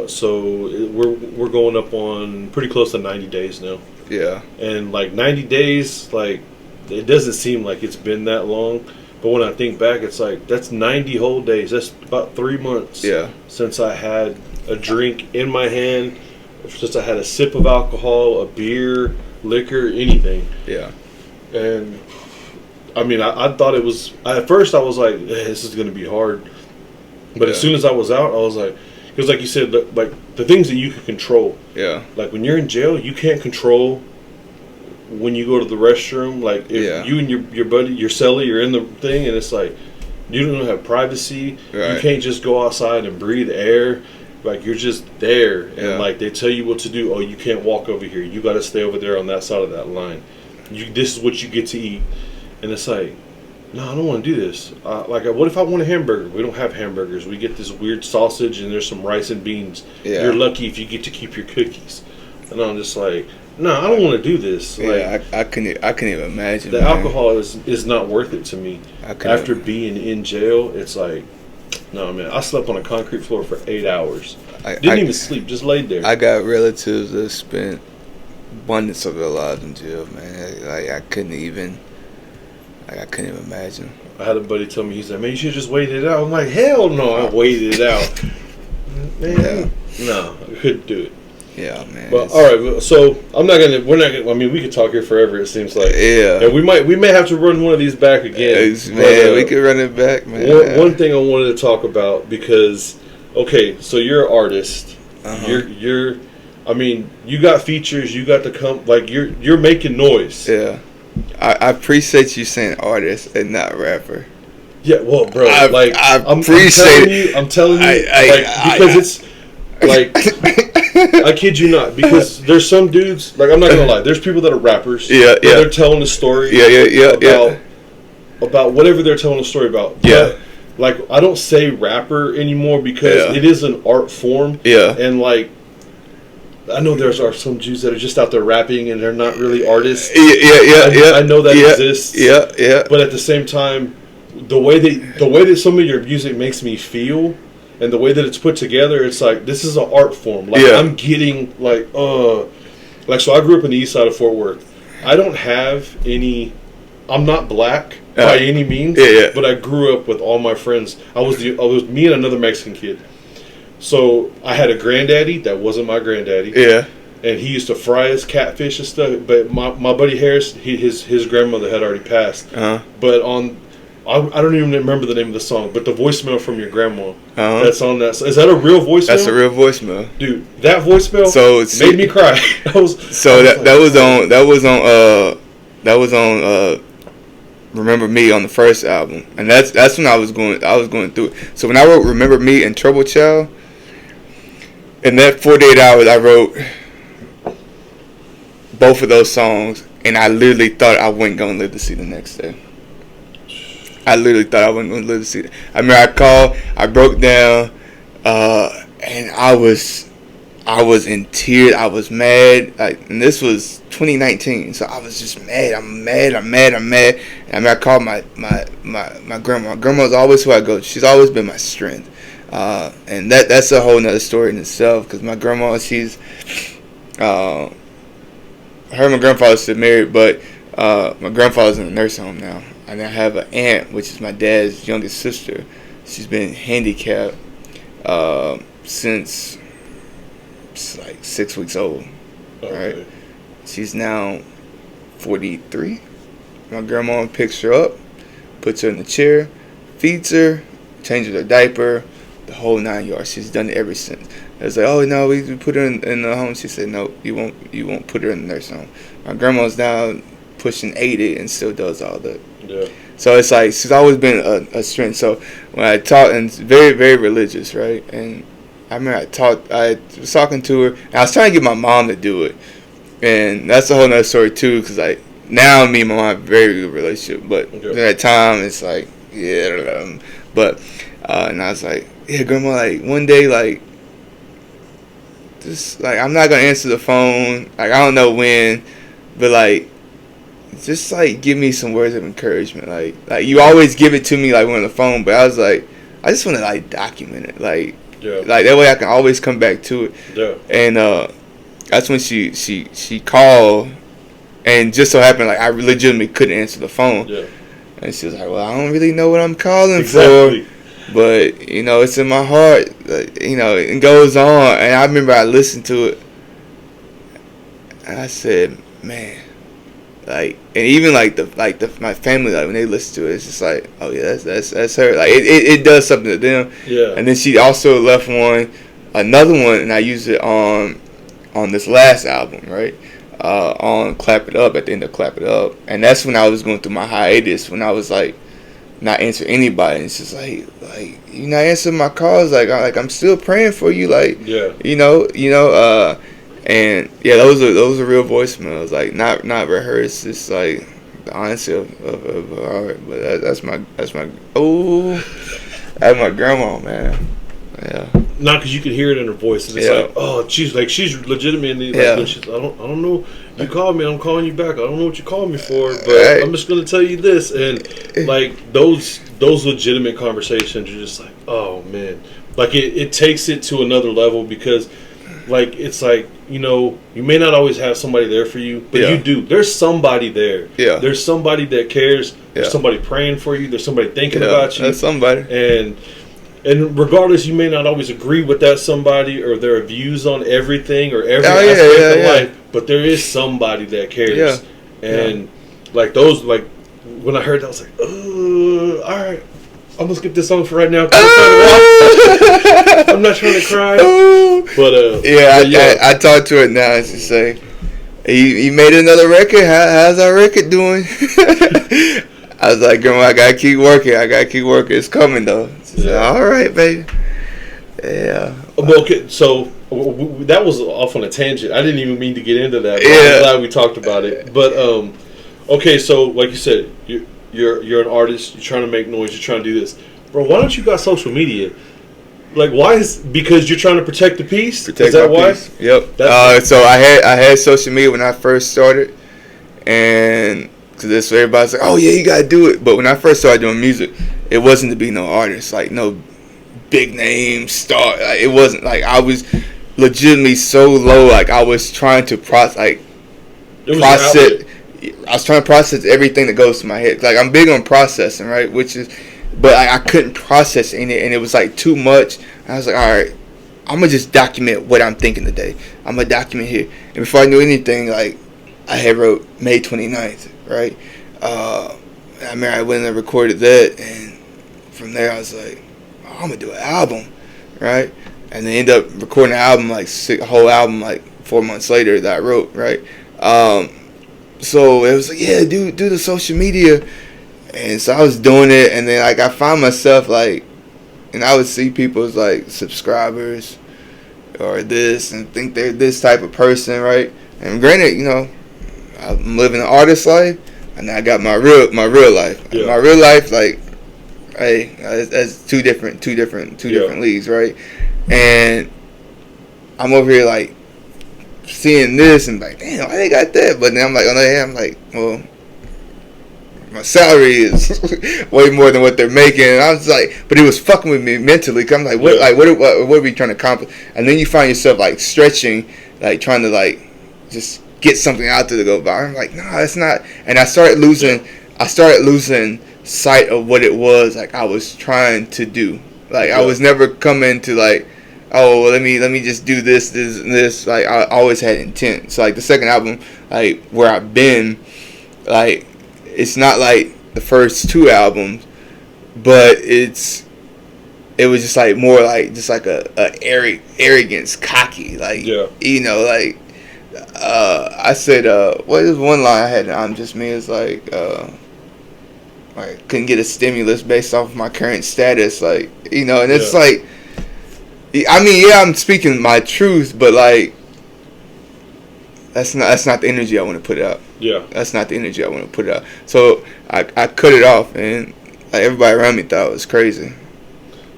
So we're going up on pretty close to 90 days now. Yeah. And like 90 days, like it doesn't seem like it's been that long, but when I think back, it's like that's 90 whole days. That's about 3 months. Yeah. Since I had a drink in my hand, since I had a sip of alcohol, a beer, liquor, anything. Yeah. And I mean, I thought it was. At first, I was like, "This is going to be hard," but as soon as I was out, I was like, because like you said, like the things that you can control. Yeah. Like when you're in jail, you can't control when you go to the restroom. Like if you and your buddy, your cellie, you're in the thing, and it's like you don't have privacy. Right. You can't just go outside and breathe air. Like you're just there, and like they tell you what to do. Oh, you can't walk over here. You got to stay over there on that side of that line. This is what you get to eat. And it's like, no, I don't want to do this. Like, what if I want a hamburger? We don't have hamburgers. We get this weird sausage and there's some rice and beans. Yeah. You're lucky if you get to keep your cookies. And I'm just like, no, I don't want to do this. Yeah, like, I couldn't even imagine. The alcohol is not worth it to me. After being in jail, it's like, no, man. I slept on a concrete floor for 8 hours. Didn't even sleep, just laid there. I got relatives that spent abundance of their lives in jail, man. Like, I couldn't even imagine. I had a buddy tell me, he said, man, you should just wait it out. I'm like, hell no, I waited it out. Man, no, I couldn't do it. Yeah, man. But all right, so we're not gonna. I mean, we could talk here forever. It seems like. Yeah. And we may have to run one of these back again. Man, we could run it back, man. One thing I wanted to talk about, because okay, so you're an artist. You're. I mean, you got features. You got you're making noise. Yeah. I appreciate you saying artist and not rapper. Yeah, well, bro, I'm telling you, because it's like, I kid you not, because there's some dudes, like, I'm not gonna lie, there's people that are rappers. They're telling a story. About whatever they're telling a story about. Yeah. But, like, I don't say rapper anymore because it is an art form. Yeah. And like, I know there are some Jews that are just out there rapping and they're not really artists. I know that exists. Yeah. But at the same time, the way that some of your music makes me feel, and the way that it's put together, it's like this is an art form. Like I'm getting so I grew up in the east side of Fort Worth. I don't have any. I'm not black by any means. But I grew up with all my friends. I was me and another Mexican kid. So I had a granddaddy that wasn't my granddaddy. Yeah. And he used to fry his catfish and stuff. But my buddy Harris, his grandmother had already passed. But I don't even remember the name of the song. But the voicemail from your grandma. That's on that. Is that a real voicemail? That's a real voicemail, dude. That voicemail made me cry. That was on Remember Me on the first album, and that's when I was going through it. So when I wrote Remember Me and Trouble Child, in that 48 hours I wrote both of those songs, and I literally thought I wasn't gonna live to see the next day. I literally thought I wasn't gonna live to see it. I mean, I called, I broke down, and I was in tears. I was mad. And this was 2019, so I was just mad. I'm mad. And I mean, I called my grandma. My grandma's always who I go to. She's always been my strength. And that's a whole nother story in itself. Because my grandma, she's, her and my grandfather still married, but my grandfather's in a nursing home now. And I have an aunt, which is my dad's youngest sister. She's been handicapped since like 6 weeks old. Okay. Right? She's now 43. My grandma picks her up, puts her in the chair, feeds her, changes her diaper, the whole 9 yards. She's done it ever since. I was like, oh no, we put her in the home. She said, no, you won't put her in the nursing home. My grandma's now pushing 80 and still does all that. Yeah. So it's like she's always been a strength. So when I taught, and it's very, very religious, right? And I remember I was talking to her, and I was trying to get my mom to do it. And that's a whole nother story too, because now me and my mom have a very good relationship, but Okay. at that time it's like, yeah, but and I was like, yeah, grandma, like one day, like just like I'm not gonna answer the phone, like I don't know when, but like just like give me some words of encouragement, like you always give it to me like when on the phone, but I was like, I just want to like document it, like that way I can always come back to it. Yeah. And that's when she called, and just so happened like I legitimately couldn't answer the phone. Yeah. And she was like, well, I don't really know what I'm calling Exactly. for, but you know it's in my heart, you know, it goes on. And I remember I listened to it, and I said, man, like, and even like my family, like when they listen to it, it's just like, oh yeah, that's her. Like it does something to them. Yeah. And then she also left another one, and I used it on this last album, right? On Clap It Up, at the end of Clap It Up. And that's when I was going through my hiatus, when I was like not answering anybody. And it's just like you not answering my calls, like I'm still praying for you, like Yeah. you know, and yeah, those are real voicemails, like not rehearsed. It's like the honesty of her heart. But that's my that's my grandma, man. Yeah. Not because you can hear it in her voice, and it's like, oh, she's legitimately like, when she's, I don't know, you called me, I'm calling you back. I don't know what you called me for, but I'm just gonna tell you this, and like those legitimate conversations are just like, oh man, like it takes it to another level, because like it's like, you know, you may not always have somebody there for you, but you do. There's somebody there. Yeah. There's somebody that cares. There's somebody praying for you. There's somebody thinking about you. There's somebody. And regardless, you may not always agree with that somebody or their views on everything or every aspect of life, but there is somebody that cares. Yeah. And like those, like when I heard that, I was like, oh, all right, I'm gonna skip this song for right now. I'm not trying to cry, but I talked to it now. It's just like, you made another record. How's our record doing? I was like, Grandma, I gotta keep working. It's coming though. Like, all right, baby. Yeah. Okay, so that was off on a tangent. I didn't even mean to get into that. But I'm glad we talked about it. But okay, so like you said, you're an artist. You're trying to make noise. You're trying to do this, bro. Why don't you got social media? Like, why because you're trying to protect the peace? Is that why? Peace. Yep. So I had social media when I first started, and because that's what everybody's like, oh yeah, you gotta do it. But when I first started doing music, it wasn't to be no artist, like no big name star. Like, it wasn't like I was legitimately so low. Like I was trying to process. I was trying to process everything that goes to my head. Like I'm big on processing, right? But I couldn't process in it, and it was like too much. I was like, all right, I'm gonna just document what I'm thinking today. I'm gonna document here. And before I knew anything, like I had wrote May 29th, right? I remember I went and recorded that, and from there I was like, oh, I'm gonna do an album, right? And then end up recording an album, like a whole album, like 4 months later that I wrote, right? So it was like, yeah, do the social media. And so I was doing it, and then like I found myself like, and I would see people's like subscribers or this, and think they're this type of person, right? And granted, you know, I'm living an artist life, and I got my real life. Yeah. My real life, like, hey, that's two different leagues, right? And I'm over here like seeing this and like, damn, why they got that? But then I'm like, on the other hand, I'm like, well, my salary is way more than what they're making. And I was like, but it was fucking with me mentally. Cause I'm like, what are we trying to accomplish? And then you find yourself like stretching, like trying to like just get something out there to go by. I'm like, nah, that's not. And I started losing sight of what it was like I was trying to do. Like I was never coming to like, oh, well, let me just do this and this. Like I always had intent. So like the second album, like where I've been, like it's not like the first two albums, but it was just like more like just like a arrogance, cocky, like you know, like I said, what is one line I had? I'm just me. It's like I couldn't get a stimulus based off of my current status, like you know, and it's like, I mean, yeah, I'm speaking my truth, but like that's not the energy I want to put out. Yeah. That's not the energy I want to put out. So I cut it off, and like, everybody around me thought it was crazy.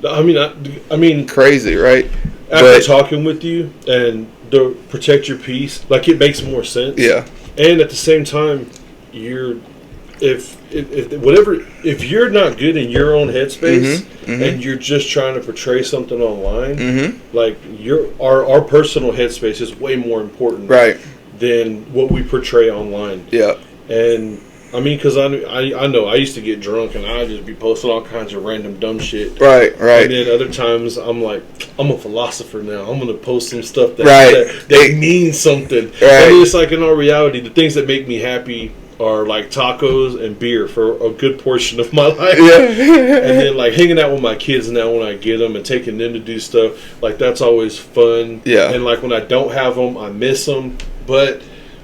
I mean, crazy, right? After talking with you and to protect your peace, like, it makes more sense. Yeah. And at the same time, if you're not good in your own headspace and you're just trying to portray something online, like, our personal headspace is way more important, right, than what we portray online. Yeah. And I mean, because I know I used to get drunk and I'd just be posting all kinds of random dumb shit. Right. And then other times I'm like, I'm a philosopher now. I'm gonna post some stuff that means something. Right. And it's like, in all reality, the things that make me happy are like tacos and beer for a good portion of my life. Yeah. And then, like, hanging out with my kids now when I get them and taking them to do stuff, like, that's always fun. Yeah. And like, when I don't have them, I miss them. But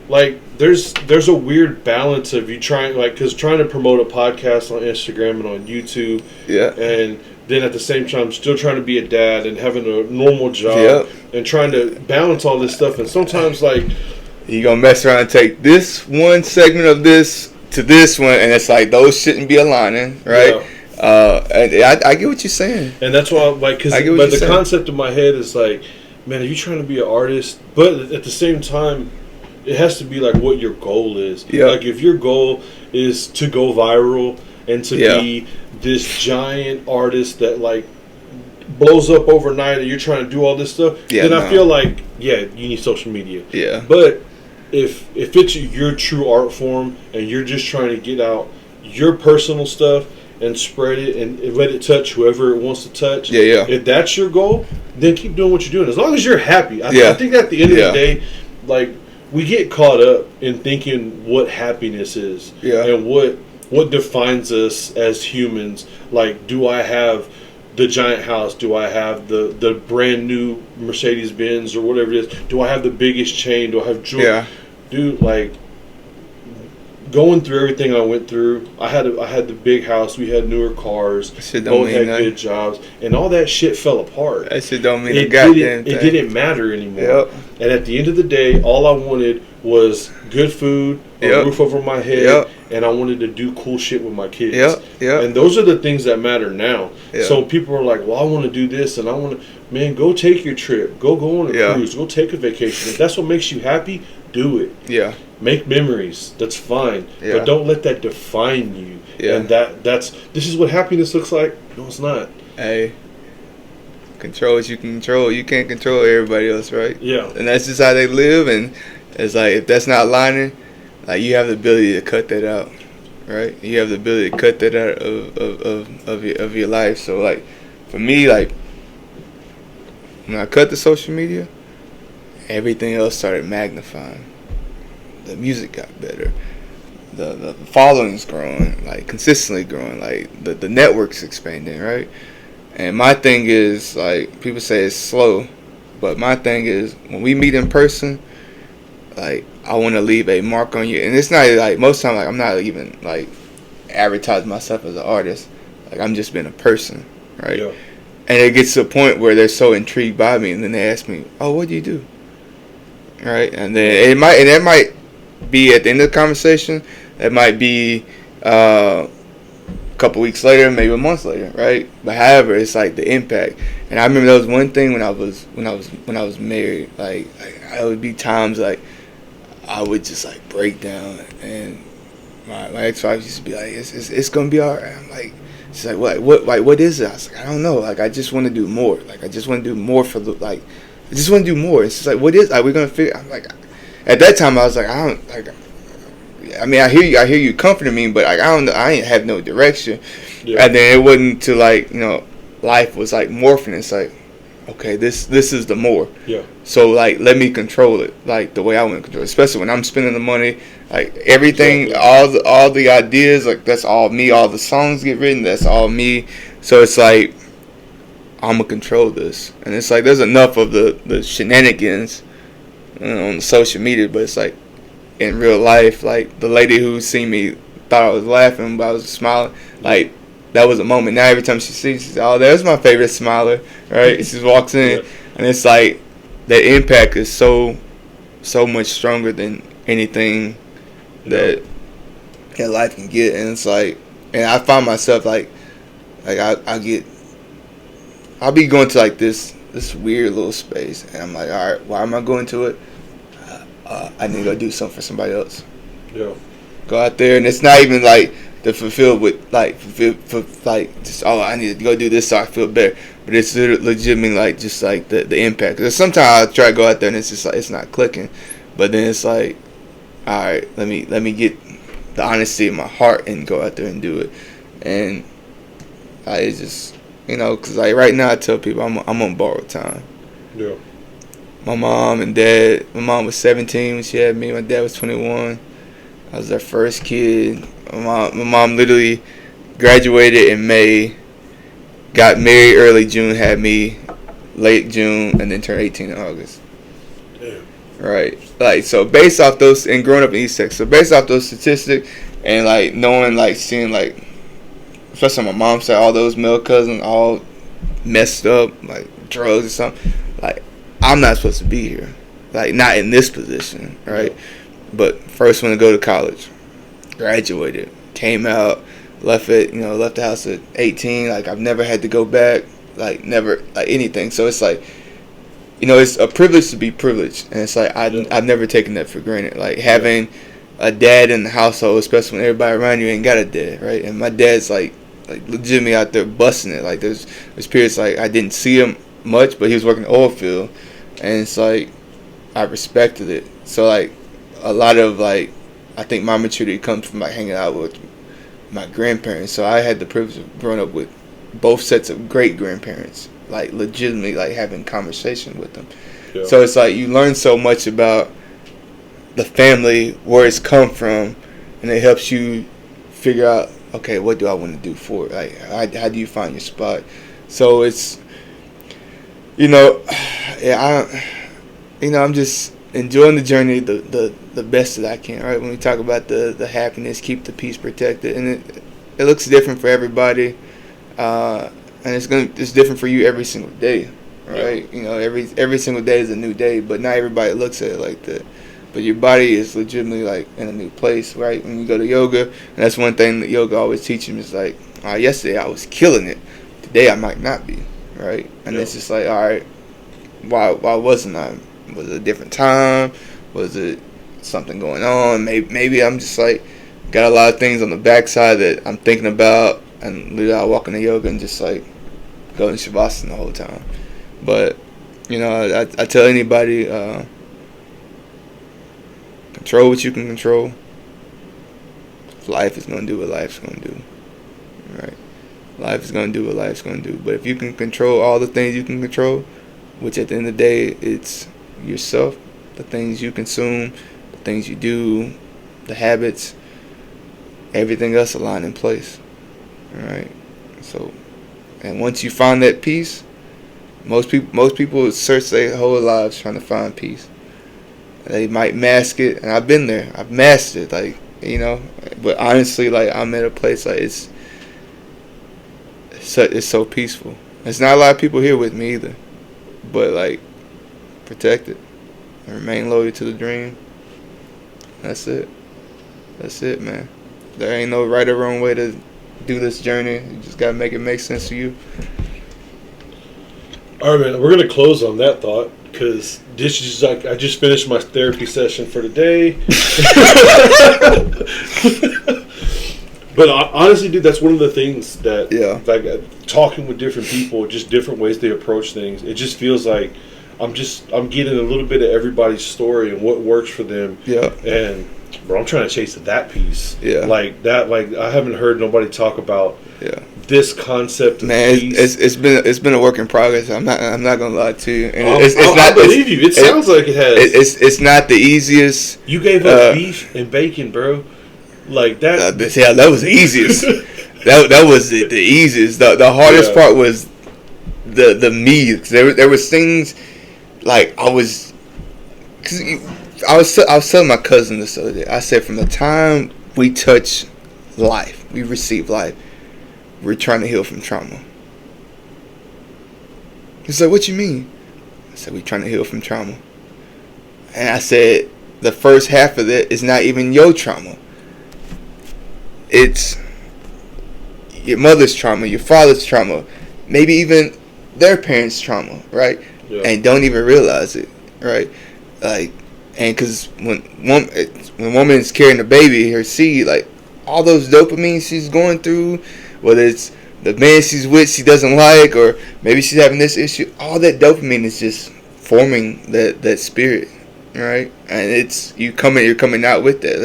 like, there's a weird balance of you trying, like, because trying to promote a podcast on Instagram and on YouTube, and then at the same time still trying to be a dad and having a normal job, and trying to balance all this stuff, and sometimes, like, you gonna mess around and take this one segment of this to this one, and it's like those shouldn't be aligning, right? And I get what you're saying, and that's why, like, but the concept in my head is like, man, are you trying to be an artist? But at the same time, it has to be like what your goal is. Like, if your goal is to go viral and to be this giant artist that, like, blows up overnight, and you're trying to do all this stuff, then I feel like, you need social media. But if it's your true art form and you're just trying to get out your personal stuff and spread it and let it touch whoever it wants to touch, if that's your goal, then keep doing what you're doing, as long as you're happy. I think at the end of the day, like, we get caught up in thinking what happiness is and what defines us as humans. Like, do I have the giant house? Do I have the brand new Mercedes Benz or whatever it is? Do I have the biggest chain? Do I have jewelry? Dude, like, going through everything I went through, I had the big house, we had newer cars, both had good jobs, and all that shit fell apart. That shit don't mean a goddamn thing. It didn't matter anymore. And at the end of the day, all I wanted was good food, a roof over my head, and I wanted to do cool shit with my kids. And those are the things that matter now. So people are like, well, I want to do this, and I want to, man, go take your trip, go on a cruise, go take a vacation. If that's what makes you happy, do it. Make memories. That's fine. But don't let that define you. And this is what happiness looks like. No, it's not. Hey, control what you can control. You can't control everybody else, right? And that's just how they live. And it's like, if that's not aligning, like, you have the ability to cut that out, right? You have the ability to cut that out of your life. So, like, for me, like, when I cut the social media, everything else started magnifying. The music got better. The following's growing, like, consistently growing. Like, the network's expanding, right? And my thing is, like, people say it's slow, but my thing is, when we meet in person, like, I want to leave a mark on you. And it's not, like, most time, like, I'm not even, like, advertising myself as an artist. Like, I'm just being a person, right? And it gets to a point where they're so intrigued by me, and then they ask me, oh, what do you do? Right? And then that might be at the end of the conversation. It might be a couple weeks later, maybe a month later, right? But however, it's like the impact. And I remember there was one thing when I was married. Like, I would be times like I would just, like, break down, and my ex-wife used to be like, "It's gonna be all right." I'm like, she's like, what is it? I was like, I don't know. Like, I just want to do more. Like, I just want to do more for the, like, I just want to do more. It's just like, what is? Like, we're gonna figure. I'm like, at that time, I was like, I don't, like, I mean, I hear you comforting me, but, like, I don't know, I ain't have no direction. And then it wasn't until, like, you know, life was, like, morphing. It's like, okay, this is the more. So, like, let me control it, like, the way I want to control it. Especially when I'm spending the money, like, everything, all the ideas, like, that's all me. All the songs get written, that's all me. So it's like, I'm gonna control this. And it's like, there's enough of the shenanigans, you know, on social media, but it's like, in real life, like, the lady who seen me thought I was laughing, but I was smiling. Like, that was a moment. Now every time she sees, she says, "Oh, there's my favorite smiler," right? She just walks in, and it's like, that impact is so so much stronger than anything that life can get. And it's like, and I find myself like I'll be going to like this weird little space, and I'm like, all right, why am I going to it? I need to go do something for somebody else. Yeah. Go out there, and it's not even like to fulfill with like just I need to go do this so I feel better. But it's legitimately like just like the impact. Because sometimes I try to go out there and it's just like it's not clicking, but then it's like, all right, let me get the honesty in my heart and go out there and do it. And I just because like right now I tell people I'm on borrowed time. Yeah. My mom and dad. My mom was 17 when she had me. My dad was 21. I was their first kid. My mom literally graduated in May, got married early June, had me late June, and then turned 18 in August. Damn. Right. Like, so based off those, and growing up in East Texas, so based off those statistics, and like knowing, like seeing, like, especially on my mom's side, all those male cousins all messed up, like drugs or something, like, I'm not supposed to be here. Like, not in this position, right? Yeah. But first one to go to college, graduated, came out, left the house at 18. Like, I've never had to go back, like never, like anything. So it's like, it's a privilege to be privileged, and it's like I've never taken that for granted. Like having a dad in the household, especially when everybody around you ain't got a dad, right? And my dad's like legitimately out there busting it. Like there's periods like I didn't see him much, but he was working the oil field, and it's like I respected it. So like a lot of like I think my maturity comes from like hanging out with my grandparents. So I had the privilege of growing up with both sets of great grandparents, like legitimately like having conversation with them. Yeah. So it's like you learn so much about the family, where it's come from, and it helps you figure out, okay, what do I want to do for it? Like how do you find your spot? So it's I'm just enjoying the journey the best that I can, right? When we talk about the happiness, keep the peace protected, and it looks different for everybody, and it's different for you every single day, right? Yeah. Every single day is a new day, but not everybody looks at it like that. But your body is legitimately like in a new place, right? When you go to yoga, and that's one thing that yoga always teaches me is like, yesterday I was killing it, today I might not be, right? And it's just like, all right, why wasn't I? Was it a different time? Was it something going on? Maybe I'm just like got a lot of things on the backside that I'm thinking about, and literally I walk into yoga and just like go in shavasana the whole time. But I tell anybody, control what you can control. Life is gonna do what life's gonna do, right? Life is gonna do what life's gonna do. But if you can control all the things you can control, which at the end of the day it's yourself, the things you consume, the things you do, the habits, everything else align in place. Alright. So, and once you find that peace, most people search their whole lives trying to find peace. They might mask it, and I've been there. I've masked it, like, but honestly, like, I'm at a place like it's so peaceful. There's not a lot of people here with me either, but like, protect it and remain loyal to the dream. That's it, man. There ain't no right or wrong way to do this journey. You just gotta make it make sense to you. All right, man, we're gonna close on that thought, because this is like, I just finished my therapy session for the day. But honestly, dude, that's one of the things that, like, talking with different people, just different ways they approach things. It just feels like I'm getting a little bit of everybody's story and what works for them. Yeah. And bro, I'm trying to chase that piece. Yeah. Like that. Like, I haven't heard nobody talk about this concept of peace. It's been a work in progress. I'm not gonna lie to you. And I believe you. It sounds like it has. It's not the easiest. You gave up beef and bacon, bro. Like that. That was the easiest. that was the easiest. The hardest part was the me. There was things like I was telling my cousin this other day. I said, from the time we touch life, we receive life, we're trying to heal from trauma. He's like, what you mean? I said, we're trying to heal from trauma. And I said, the first half of that is not even your trauma. It's your mother's trauma, your father's trauma, maybe even their parents' trauma, right? Yeah. And don't even realize it, right? Like, and because when a woman is carrying a baby, her seed, like, all those dopamine she's going through, whether it's the man she's with she doesn't like, or maybe she's having this issue, all that dopamine is just forming that spirit, right? And it's you're coming out with that.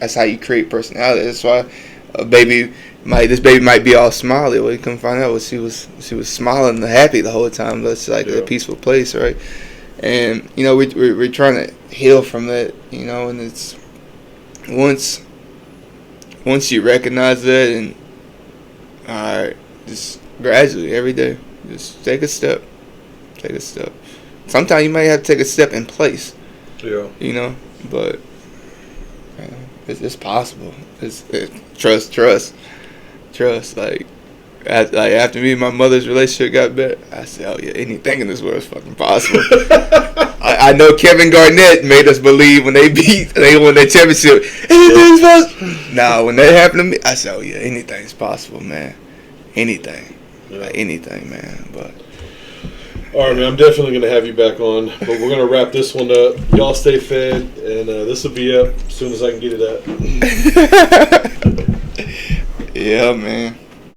That's how you create personality. That's why this baby might be all smiley. Well, you come find out she was smiling and happy the whole time. That's like a peaceful place, right? And we're trying to heal from that, and it's once you recognize that, and all right, just gradually every day, just take a step. Sometimes you might have to take a step in place. Yeah. But it's possible. It's trust. Like after me and my mother's relationship got better, I said, oh yeah, anything in this world is fucking possible. I know Kevin Garnett made us believe when they won that championship, anything's possible. Nah, when that happened to me, I said, oh yeah, anything's possible, man. Anything. Yeah. Like anything, man. But all right, man, I'm definitely going to have you back on, but we're going to wrap this one up. Y'all stay fed, and this will be up as soon as I can get it up. Yeah, man.